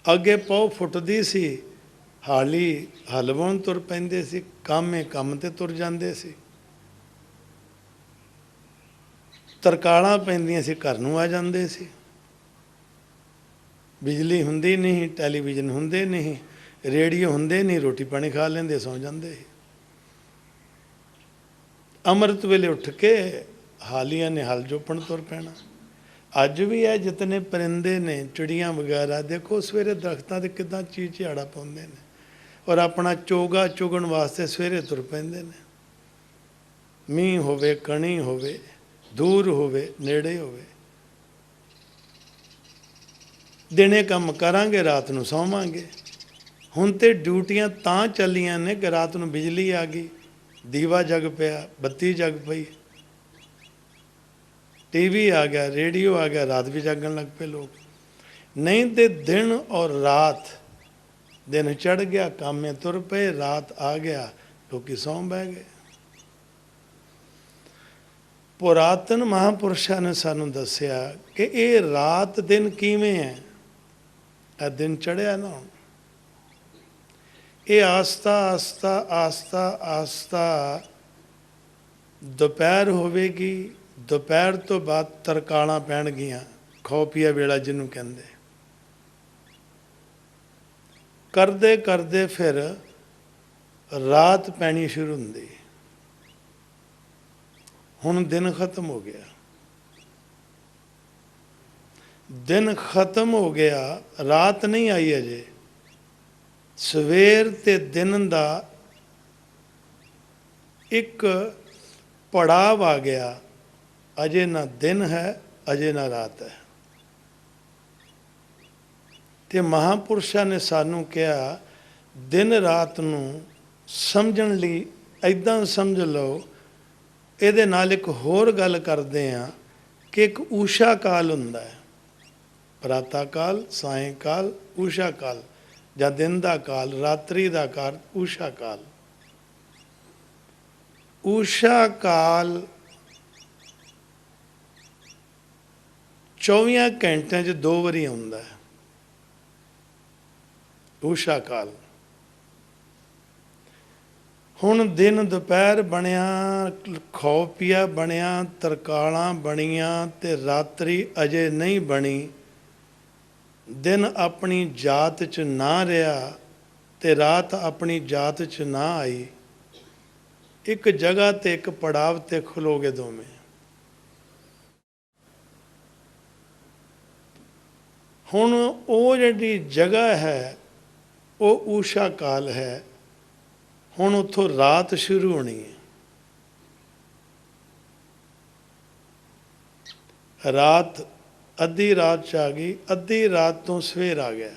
ਅੱਗੇ ਪੌ ਫੁੱਟਦੀ ਸੀ, ਹਾਲੀ ਹਲਵਾਉਣ ਤੁਰ ਪੈਂਦੇ ਸੀ, ਕੰਮ ਤੇ ਤੁਰ ਜਾਂਦੇ ਸੀ। ਤਰਕਾਲਾਂ ਪੈਂਦੀਆਂ ਸੀ, ਘਰ ਨੂੰ ਆ ਜਾਂਦੇ ਸੀ। ਬਿਜਲੀ ਹੁੰਦੀ ਨਹੀਂ, ਟੈਲੀਵਿਜ਼ਨ ਹੁੰਦੇ ਨਹੀਂ, ਰੇਡੀਓ ਹੁੰਦੇ ਨਹੀਂ, ਰੋਟੀ ਪਾਣੀ ਖਾ ਲੈਂਦੇ, ਸੌਂ ਜਾਂਦੇ ਸੀ। ਅੰਮ੍ਰਿਤ ਵੇਲੇ ਉੱਠ ਕੇ ਹਾਲੀਆਂ ਨੇ ਹਲ ਜੋਪਣ ਤੁਰ ਪੈਣਾ। ਅੱਜ ਵੀ ਇਹ ਜਿਤਨੇ ਪਰਿੰਦੇ ਨੇ, ਚਿੜੀਆਂ ਵਗੈਰਾ, ਦੇਖੋ ਸਵੇਰੇ ਦਰਖਤਾਂ 'ਤੇ ਕਿੱਦਾਂ ਝਾੜਾ ਪਾਉਂਦੇ ਨੇ, ਔਰ ਆਪਣਾ ਚੋਗਾ ਚੁਗਣ ਵਾਸਤੇ ਸਵੇਰੇ ਤੁਰ ਪੈਂਦੇ ਨੇ। ਮੀਂਹ ਹੋਵੇ, ਕਣੀ ਹੋਵੇ, ਦੂਰ ਹੋਵੇ, ਨੇੜੇ ਹੋਵੇ। ਦਿਨੇ ਕੰਮ ਕਰਾਂਗੇ, ਰਾਤ ਨੂੰ ਸੌਵਾਂਗੇ। ਹੁਣ ਤੇ ਡਿਊਟੀਆਂ ਤਾਂ ਚੱਲੀਆਂ ਨੇ ਕਿ ਰਾਤ ਨੂੰ ਬਿਜਲੀ ਆ ਗਈ, ਦੀਵਾ ਜਗ ਪਿਆ, ਬੱਤੀ ਜਗ ਪਈ, ਟੀਵੀ ਆ ਗਿਆ, ਰੇਡੀਓ ਆ ਗਿਆ, ਰਾਤ ਵੀ ਜਾਗਣ ਲੱਗ ਪਏ ਲੋਕ। ਨਹੀਂ ਤੇ ਦਿਨ ਔਰ ਰਾਤ, ਦਿਨ ਚੜ੍ਹ ਗਿਆ, ਕਾਮੇ ਤੁਰ ਪਏ, ਰਾਤ ਆ ਗਿਆ, ਲੋਕੀ ਸੌਂ ਬਹਿ ਗਏ। ਪੁਰਾਤਨ ਮਹਾਂਪੁਰਸ਼ਾਂ ਨੇ ਸਾਨੂੰ ਦੱਸਿਆ ਕਿ ਇਹ ਰਾਤ ਦਿਨ ਕਿਵੇਂ ਹੈ। ਇਹ ਦਿਨ ਚੜ੍ਹਿਆ ਨਾ, ਇਹ ਆਸਤਾ ਆਸਤਾ ਆਸਤਾ ਆਸਤਾ ਦੁਪਹਿਰ ਹੋਵੇਗੀ। ਦੁਪਹਿਰ ਤੋਂ ਬਾਅਦ ਤਰਕਾਲਾਂ ਪੈਣਗੀਆਂ, ਖੌਫੀਆ ਵੇਲਾ ਜਿਹਨੂੰ ਕਹਿੰਦੇ। ਕਰਦੇ ਕਰਦੇ ਫਿਰ ਰਾਤ ਪੈਣੀ ਸ਼ੁਰੂ ਹੁੰਦੀ। ਹੁਣ ਦਿਨ ਖਤਮ ਹੋ ਗਿਆ, ਦਿਨ ਖਤਮ ਹੋ ਗਿਆ, ਰਾਤ ਨਹੀਂ ਆਈ ਅਜੇ। ਸਵੇਰ ਤੇ ਦਿਨ ਦਾ ਇੱਕ ਪੜਾਵ ਆ ਗਿਆ, ਅਜੇ ਨਾ ਦਿਨ ਹੈ, ਅਜੇ ਨਾ ਰਾਤ ਹੈ। ਤੇ ਮਹਾਂਪੁਰਸ਼ਾਂ ਨੇ ਸਾਨੂੰ ਕਿਹਾ ਦਿਨ ਰਾਤ ਨੂੰ ਸਮਝਣ ਲਈ ਇੱਦਾਂ ਸਮਝ ਲਓ। ਇਹਦੇ ਨਾਲ ਇੱਕ ਹੋਰ ਗੱਲ ਕਰਦੇ ਹਾਂ ਕਿ ਇੱਕ ਊਸ਼ਾ ਕਾਲ ਹੁੰਦਾ ਹੈ, ਪ੍ਰਾਤਾ ਕਾਲ, ਸਾਇੰ ਕਾਲ, ਊਸ਼ਾ ਕਾਲ, ਜਾਂ ਦਿਨ ਦਾ ਕਾਲ, ਰਾਤਰੀ ਦਾ ਕਾਲ, ਊਸ਼ਾ ਕਾਲ। ਊਸ਼ਾ ਕਾਲ 24 ਘੰਟਿਆਂ 'ਚ 2 ਵਾਰੀ ਆਉਂਦਾ ਹੈ। ਊਸ਼ਾ ਕਾਲ। ਹੁਣ ਦਿਨ ਦੁਪਹਿਰ ਬਣਿਆ, ਖੋ ਪੀਆ ਬਣਿਆ, ਤਰਕਾਲਾਂ ਬਣੀਆਂ, ਤੇ ਰਾਤਰੀ ਅਜੇ ਨਹੀਂ ਬਣੀ। ਦਿਨ ਆਪਣੀ ਜਾਤ 'ਚ ਨਾ ਰਿਹਾ ਤੇ ਰਾਤ ਆਪਣੀ ਜਾਤ 'ਚ ਨਾ ਆਈ। ਇੱਕ ਜਗ੍ਹਾ ਤੇ ਇੱਕ ਪੜਾਵ ਤੇ ਖਲੋਗੇ ਦੋਵੇਂ। ਹੁਣ ਉਹ ਜਿਹੜੀ ਜਗ੍ਹਾ ਹੈ ਉਹ ਊਸ਼ਾ ਕਾਲ ਹੈ। ਹੁਣ ਉੱਥੋਂ ਰਾਤ ਸ਼ੁਰੂ ਹੋਣੀ ਹੈ। ਰਾਤ ਅੱਧੀ ਰਾਤ 'ਚ ਆ ਗਈ, ਅੱਧੀ ਰਾਤ ਤੋਂ ਸਵੇਰ ਆ ਗਿਆ।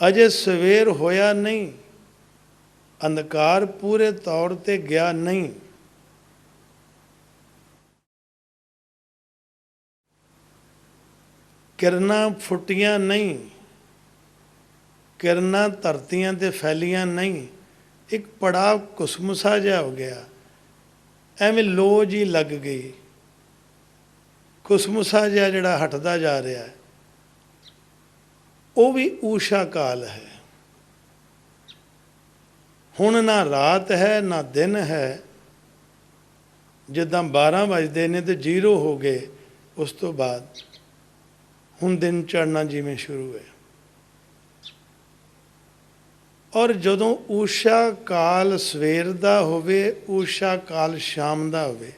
ਅਜੇ ਸਵੇਰ ਹੋਇਆ ਨਹੀਂ, ਅੰਧਕਾਰ ਪੂਰੇ ਤੌਰ ਤੇ ਗਿਆ ਨਹੀਂ। ਕਿਰਨਾਂ ਫੁੱਟੀਆਂ ਨਹੀਂ, ਕਿਰਨਾਂ ਧਰਤੀਆਂ ਤੇ ਫੈਲੀਆਂ ਨਹੀਂ। ਇੱਕ ਪੜਾਅ ਕੁਸਮੁਸਾ ਜਿਹਾ ਹੋ ਗਿਆ, ਐਵੇਂ ਲੋ ਜੀ ਲੱਗ ਗਈ। ਕੁਸਮੁਸਾ ਜਿਹਾ ਜਿਹੜਾ ਹਟਦਾ ਜਾ ਰਿਹਾ ਹੈ, ਉਹ ਵੀ ਊਸ਼ਾ ਕਾਲ ਹੈ। ਹੁਣ ਨਾ ਰਾਤ ਹੈ ਨਾ ਦਿਨ ਹੈ। ਜਿੱਦਾਂ 12 ਵਜਦੇ ਨੇ ਤੇ 0 ਹੋ ਗਏ, ਉਸ ਤੋਂ ਬਾਅਦ ਹੁਣ ਦਿਨ ਚੜ੍ਹਨਾ ਜਿਵੇਂ ਸ਼ੁਰੂ ਹੈ। ਔਰ ਜਦੋਂ ਊਸ਼ਾ ਕਾਲ ਸਵੇਰ ਦਾ ਹੋਵੇ, ਊਸ਼ਾ ਕਾਲ ਸ਼ਾਮ ਦਾ ਹੋਵੇ,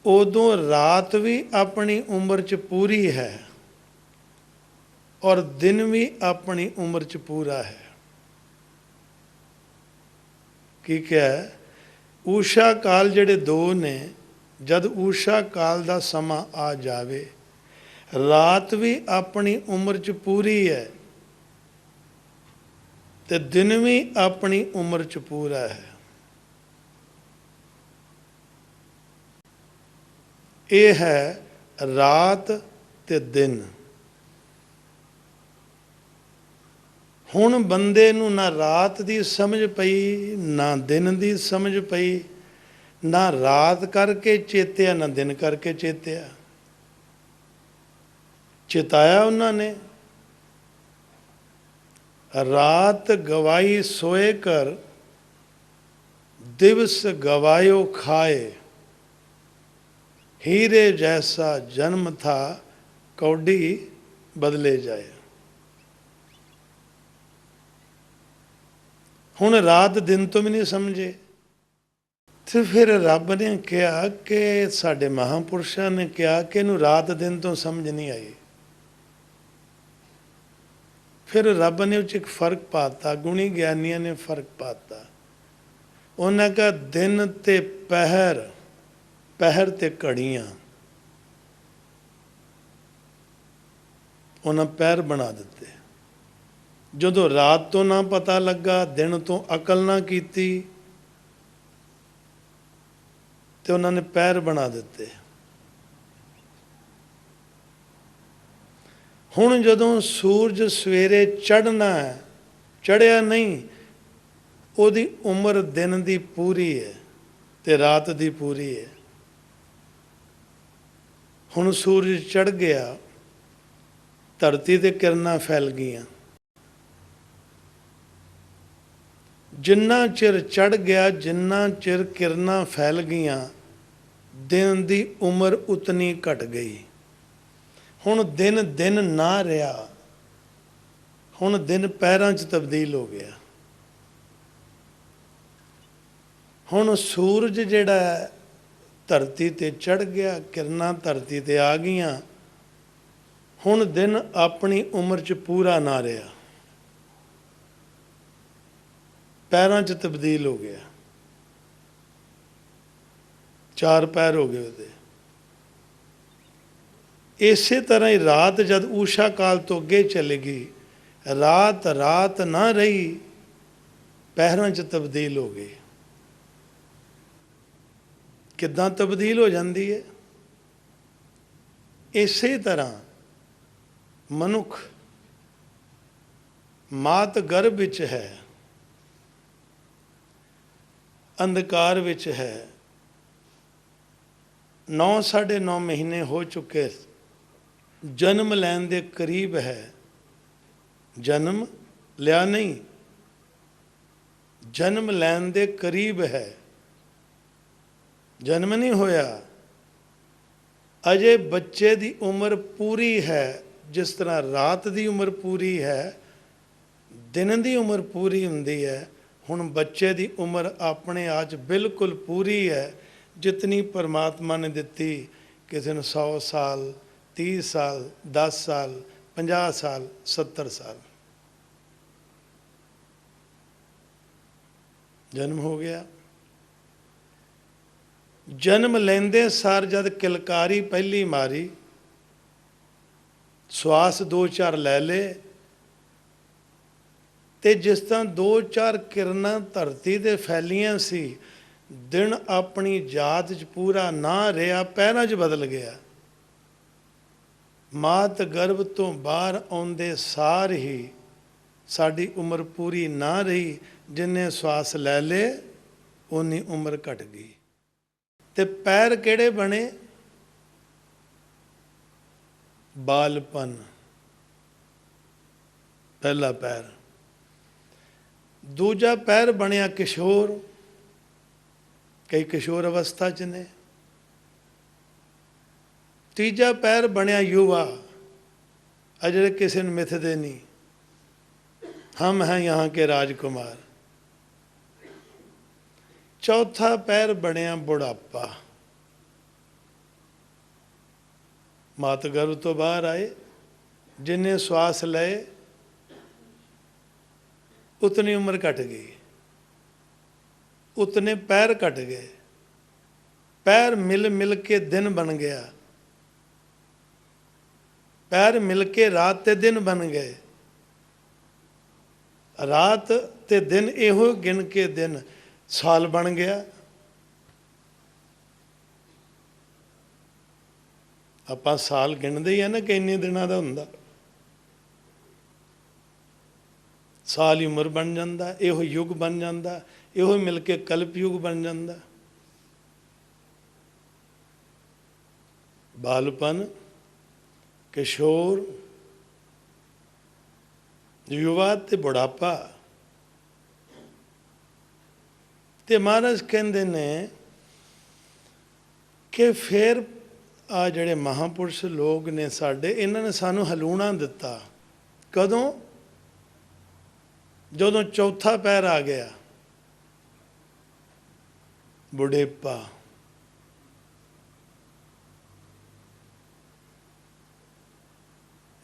ਉਦੋਂ ਰਾਤ ਵੀ ਆਪਣੀ ਉਮਰ 'ਚ ਪੂਰੀ ਹੈ ਔਰ ਦਿਨ ਵੀ ਆਪਣੀ ਉਮਰ 'ਚ ਪੂਰਾ ਹੈ। ਕੀ ਕਿਹਾ? ਊਸ਼ਾ ਕਾਲ ਜਿਹੜੇ 2 ਨੇ, ਜਦ ਊਸ਼ਾ ਕਾਲ ਦਾ ਸਮਾਂ ਆ ਜਾਵੇ, ਰਾਤ ਵੀ ਆਪਣੀ ਉਮਰ 'ਚ ਪੂਰੀ ਹੈ ਤੇ ਦਿਨ ਵੀ ਆਪਣੀ ਉਮਰ 'ਚ ਪੂਰਾ ਹੈ। ਇਹ ਹੈ ਰਾਤ ਤੇ ਦਿਨ। ਹੁਣ ਬੰਦੇ ਨੂੰ ਨਾ ਰਾਤ ਦੀ ਸਮਝ ਪਈ, ਨਾ ਦਿਨ ਦੀ ਸਮਝ ਪਈ, ਨਾ ਰਾਤ ਕਰਕੇ ਚੇਤਿਆ, ਨਾ ਦਿਨ ਕਰਕੇ ਚੇਤਿਆ। ਚਿਤਾਇਆ ਉਹਨਾਂ ਨੇ, ਰਾਤ ਗਵਾਈ ਸੋਏ ਕਰ, ਦਿਵਸ ਗਵਾਇਓ ਖਾਏ। ਹੀਰੇ ਜੈਸਾ ਜਨਮ ਥਾ, ਕੌਡੀ ਬਦਲੇ ਜਾਏ। ਹੁਣ ਰਾਤ ਦਿਨ ਤੋਂ ਵੀ ਨਹੀਂ ਸਮਝੇ, ਤੇ ਫਿਰ ਰੱਬ ਨੇ ਕਿਹਾ ਕਿ ਸਾਡੇ ਮਹਾਂਪੁਰਸ਼ਾਂ ਨੇ ਕਿਹਾ ਕਿ ਇਹਨੂੰ ਰਾਤ ਦਿਨ ਤੋਂ ਸਮਝ ਨਹੀਂ ਆਈ। ਫਿਰ ਰੱਬ ਨੇ ਉਹ 'ਚ ਇੱਕ ਫਰਕ ਪਾਤਾ, ਗੁਣੀ ਗਿਆਨੀਆਂ ਨੇ ਫਰਕ ਪਾਤਾ। ਉਹਨਾਂ ਕਹਾ ਦਿਨ ਤੇ ਪਹਿਰ, ਪਹਿਰ ਤੇ ਘੜੀਆਂ, ਉਹਨਾਂ ਪਹਿਰ ਬਣਾ ਦਿੱਤੇ। ਜਦੋਂ ਰਾਤ ਤੋਂ ਨਾ ਪਤਾ ਲੱਗਾ, ਦਿਨ ਤੋਂ ਅਕਲ ਨਾ ਕੀਤੀ, ਤੇ ਉਹਨਾਂ ਨੇ ਪਹਿਰ ਬਣਾ ਦਿੱਤੇ। ਹੁਣ ਜਦੋਂ ਸੂਰਜ ਸਵੇਰੇ ਚੜ੍ਹਨਾ ਹੈ, ਚੜ੍ਹਿਆ ਨਹੀਂ, ਉਹਦੀ ਉਮਰ ਦਿਨ ਦੀ ਪੂਰੀ ਹੈ ਤੇ ਰਾਤ ਦੀ ਪੂਰੀ ਹੈ। ਹੁਣ ਸੂਰਜ ਚੜ੍ਹ ਗਿਆ, ਧਰਤੀ ਤੇ ਕਿਰਨਾਂ ਫੈਲ ਗਈਆਂ। ਜਿੰਨਾ ਚਿਰ ਚੜ੍ਹ ਗਿਆ, ਜਿੰਨਾ ਚਿਰ ਕਿਰਨਾਂ ਫੈਲ ਗਈਆਂ, ਦਿਨ ਦੀ ਉਮਰ ਉਤਨੀ ਘਟ ਗਈ। ਹੁਣ ਦਿਨ ਦਿਨ ਨਾ ਰਿਹਾ, ਹੁਣ ਦਿਨ ਪੈਰਾਂ 'ਚ ਤਬਦੀਲ ਹੋ ਗਿਆ। ਹੁਣ ਸੂਰਜ ਜਿਹੜਾ ਹੈ ਧਰਤੀ ਤੇ ਚੜ੍ਹ ਗਿਆ, ਕਿਰਨਾਂ ਧਰਤੀ ਤੇ ਆ ਗਈਆਂ। ਹੁਣ ਦਿਨ ਆਪਣੀ ਉਮਰ 'ਚ ਪੂਰਾ ਨਾ ਰਿਹਾ, ਪੈਰਾਂ 'ਚ ਤਬਦੀਲ ਹੋ ਗਿਆ। 4 ਪੈਰ ਹੋ ਗਏ ਉਹਦੇ। ਇਸੇ ਤਰ੍ਹਾਂ ਹੀ ਰਾਤ ਜਦ ਊਸ਼ਾ ਕਾਲ ਤੋਂ ਅੱਗੇ ਚਲੇ ਗਈ, ਰਾਤ ਰਾਤ ਨਾ ਰਹੀ, ਪੈਰਾਂ 'ਚ ਤਬਦੀਲ ਹੋ ਗਈ। ਕਿੱਦਾਂ ਤਬਦੀਲ ਹੋ ਜਾਂਦੀ ਹੈ? ਇਸੇ ਤਰ੍ਹਾਂ ਮਨੁੱਖ ਮਾਤ ਗਰਭ ਵਿੱਚ ਹੈ, ਅੰਧਕਾਰ ਵਿੱਚ ਹੈ, 9 ਸਾਢੇ 9 ਮਹੀਨੇ ਹੋ ਚੁੱਕੇ, ਜਨਮ ਲੈਣ ਦੇ ਕਰੀਬ ਹੈ। ਜਨਮ ਲਿਆ ਨਹੀਂ, ਜਨਮ ਲੈਣ ਦੇ ਕਰੀਬ ਹੈ, ਜਨਮ ਨਹੀਂ ਹੋਇਆ। ਅਜੇ ਬੱਚੇ ਦੀ ਉਮਰ ਪੂਰੀ ਹੈ, ਜਿਸ ਤਰ੍ਹਾਂ ਰਾਤ ਦੀ ਉਮਰ ਪੂਰੀ ਹੈ, ਦਿਨ ਦੀ ਉਮਰ ਪੂਰੀ ਹੁੰਦੀ ਹੈ। ਹੁਣ ਬੱਚੇ ਦੀ ਉਮਰ ਆਪਣੇ ਆਪ 'ਚ ਬਿਲਕੁਲ ਪੂਰੀ ਹੈ, ਜਿਤਨੀ ਪਰਮਾਤਮਾ ਨੇ ਦਿੱਤੀ। ਕਿਸੇ ਨੂੰ 100 ਸਾਲ, 30 ਸਾਲ, 10 ਸਾਲ, 50 ਸਾਲ, 70 ਸਾਲ। ਜਨਮ ਹੋ ਗਿਆ। ਜਨਮ ਲੈਂਦੇ ਸਾਰ ਜਦ ਕਿਲਕਾਰੀ ਪਹਿਲੀ ਮਾਰੀ, ਸਵਾਸ 2-4 ਲੈ ਲਏ, ਤੇ ਜਿਸ ਤਰ੍ਹਾਂ 2-4 ਕਿਰਨਾਂ ਧਰਤੀ ਤੇ ਫੈਲੀਆਂ ਸੀ, ਦਿਨ ਆਪਣੀ ਜਾਤ 'ਚ ਪੂਰਾ ਨਾ ਰਿਹਾ, ਪੈਰਾਂ 'ਚ ਬਦਲ ਗਿਆ। ਮਾਤ ਗਰਭ ਤੋਂ ਬਾਹਰ ਆਉਂਦੇ ਸਾਰ ਹੀ ਸਾਡੀ ਉਮਰ ਪੂਰੀ ਨਾ ਰਹੀ। ਜਿੰਨੇ ਸਵਾਸ ਲੈ ਲਏ ਉਨੀ ਉਮਰ ਘਟ ਗਈ। ਤੇ ਪੈਰ ਕਿਹੜੇ ਬਣੇ? ਬਾਲਪਨ, ਪਹਿਲਾ ਪੈਰ। ਦੂਜਾ ਪੈਰ ਬਣਿਆ ਕਿਸ਼ੋਰ, ਕਈ ਕਿਸ਼ੋਰ ਅਵਸਥਾ 'ਚ ਨੇ। ਤੀਜਾ ਪੈਰ ਬਣਿਆ ਯੁਵਾ, ਆ ਜਿਹੜੇ ਕਿਸੇ ਨੂੰ ਮਿੱਥਦੇ ਨਹੀਂ, ਹਮ ਹੈ ਯਹਾਂ ਕੇ ਰਾਜਕੁਮਾਰ। ਚੌਥਾ ਪੈਰ ਬਣਿਆ ਬੁਢਾਪਾ, ਮਾਤ ਗਰਭ ਤੋਂ ਬਾਹਰ ਆਏ, ਜਿੰਨੇ ਸਵਾਸ ਲਏ ਉਤਨੀ ਉਮਰ ਘਟ ਗਈ, ਉਤਨੇ ਪੈਰ ਘਟ ਗਏ। ਪੈਰ ਮਿਲ ਮਿਲ ਕੇ ਦਿਨ ਬਣ ਗਿਆ, ਪੈਰ ਮਿਲ ਕੇ ਰਾਤ ਤੇ ਦਿਨ ਬਣ ਗਏ। ਰਾਤ ਤੇ ਦਿਨ ਇਹੋ ਗਿਣ ਕੇ ਦਿਨ ਸਾਲ ਬਣ ਗਿਆ। ਆਪਾਂ ਸਾਲ ਗਿਣਦੇ ਹੀ ਆ ਨਾ ਕਿ ਇੰਨੇ ਦਿਨਾਂ ਦਾ ਹੁੰਦਾ। ਸਾਲ ਹੀ ਉਮਰ ਬਣ ਜਾਂਦਾ, ਇਹੋ ਯੁੱਗ ਬਣ ਜਾਂਦਾ, ਇਹੋ ਮਿਲ ਕੇ ਕਲਪ ਯੁੱਗ ਬਣ ਜਾਂਦਾ। ਬਾਲਪਨ, ਕਿਸ਼ੋਰ, ਯੁਵਾ ਤੇ ਬੁਢਾਪਾ। ਤੇ ਮਹਾਰਾਜ ਕਹਿੰਦੇ ਨੇ ਕਿ ਫਿਰ ਆ ਜਿਹੜੇ ਮਹਾਂਪੁਰਸ਼ ਲੋਕ ਨੇ ਸਾਡੇ, ਇਹਨਾਂ ਨੇ ਸਾਨੂੰ ਹਲੂਣਾ ਦਿੱਤਾ। ਕਦੋਂ? ਜਦੋਂ ਚੌਥਾ ਪੈਰ ਆ ਗਿਆ, ਬੁਢੇਪਾ।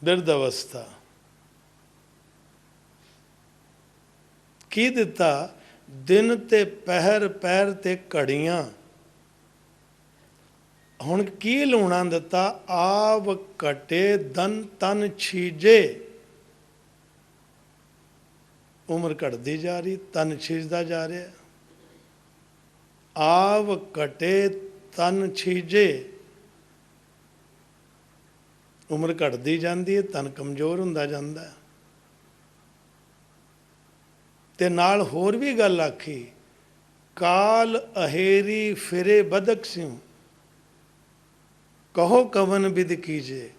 ਬਿਰਧ ਅਵਸਥਾ। ਕੀ ਦਿੱਤਾ? ਦਿਨ ਤੇ ਪਹਿਰ, ਪੈਰ ਤੇ ਘੜੀਆਂ। ਹੁਣ ਕੀ ਲੂਣਾ ਦਿੱਤਾ? ਆਵ ਘਟੇ ਦਨ ਤਨ ਛੀਜੇ। ਉਮਰ ਘਟਦੀ ਜਾ ਰਹੀ, ਤਨ ਛੀਜਦਾ ਜਾ ਰਿਹਾ। ਆਵ ਘਟੇ ਤਨ ਛੀਜੇ, ਉਮਰ ਘਟਦੀ ਜਾਂਦੀ ਹੈ, ਤਨ ਕਮਜ਼ੋਰ ਹੁੰਦਾ ਜਾਂਦਾ। ਤੇ ਨਾਲ ਹੋਰ ਵੀ ਗੱਲ ਆਖੀ, ਕਾਲ ਅਹੇਰੀ ਫਿਰੇ ਬਦਕ ਸਿਉ, ਕਹੋ ਕਵਨ ਬਿਦ ਕੀਜੇ।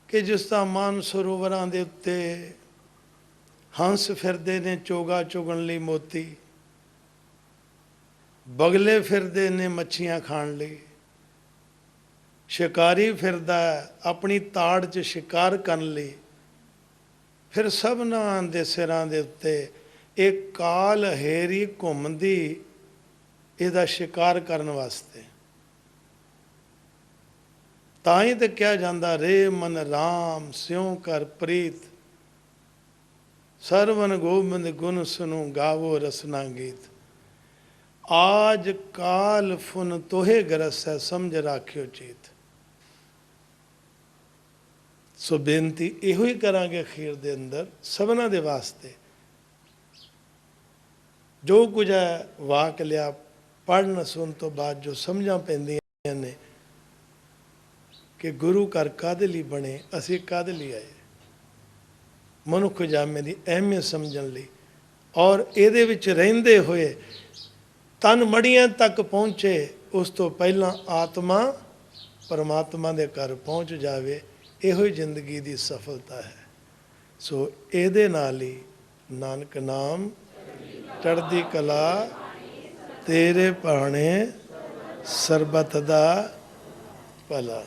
ਕਿ ਜਿਸ ਤਰ੍ਹਾਂ ਮਾਨ ਸਰੋਵਰਾਂ ਦੇ ਉੱਤੇ ਹੰਸ ਫਿਰਦੇ ਨੇ ਚੋਗਾ ਚੁਗਣ ਲਈ ਮੋਤੀ, ਬਗਲੇ ਫਿਰਦੇ ਨੇ ਮੱਛੀਆਂ ਖਾਣ ਲਈ, ਸ਼ਿਕਾਰੀ ਫਿਰਦਾ ਆਪਣੀ ਤਾੜ 'ਚ ਸ਼ਿਕਾਰ ਕਰਨ ਲਈ, ਫਿਰ ਸਭਨਾਂ ਦੇ ਸਿਰਾਂ ਦੇ ਉੱਤੇ ਇਹ ਕਾਲ ਹੇਰੀ ਘੁੰਮਦੀ ਇਹਦਾ ਸ਼ਿਕਾਰ ਕਰਨ ਵਾਸਤੇ। ਤਾਂ ਹੀ ਤੇ ਕਿਹਾ ਜਾਂਦਾ ਰੇ ਮਨ ਰਾਮ ਸਿਉ ਕਰ ਪ੍ਰੀਤ, ਸਰਵਨ ਗੋਬਿੰਦ ਗੁਣ ਸੁਨੂ ਗਾਵੋ ਰਸਨਾ ਗੀਤ। ਆਜ ਕਾਲ ਫੁਨ ਤੋਹੇ ਗਰਸੈ ਸਮਝ ਰਾਖਿਓ ਚੀਤ। ਸੋ ਬੇਨਤੀ ਇਹੋ ਹੀ ਕਰਾਂਗੇ ਅਖੀਰ ਦੇ ਅੰਦਰ ਸਭਨਾਂ ਦੇ ਵਾਸਤੇ, ਜੋ ਕੁਝ ਹੈ ਵਾਕ ਲਿਆ ਪੜ੍ਹਨ ਸੁਣ ਤੋਂ ਬਾਅਦ ਜੋ ਸਮਝਾਂ ਪੈਂਦੀਆਂ ਨੇ ਕਿ ਗੁਰੂ ਘਰ ਕਾਹਦੇ ਲਈ ਬਣੇ, ਅਸੀਂ ਕਾਹਦੇ ਲਈ ਆਏ, ਮਨੁੱਖ ਜਾਮੇ ਦੀ ਅਹਿਮੀਅਤ ਸਮਝਣ ਲਈ, ਔਰ ਇਹਦੇ ਵਿੱਚ ਰਹਿੰਦੇ ਹੋਏ ਤਨ ਮੜੀਆਂ ਤੱਕ ਪਹੁੰਚੇ। ਉਸ ਤੋਂ ਪਹਿਲਾਂ ਆਤਮਾ ਪਰਮਾਤਮਾ ਦੇ ਘਰ ਪਹੁੰਚ ਜਾਵੇ, ਇਹੋ ਹੀ ਜ਼ਿੰਦਗੀ ਦੀ ਸਫਲਤਾ ਹੈ। ਸੋ ਇਹਦੇ ਨਾਲ ਹੀ ਨਾਨਕ ਨਾਮ ਚੜ੍ਹਦੀ ਕਲਾ ਤੇਰੇ ਭਾਣੇ ਸਰਬਤ ਦਾ ਭਲਾ।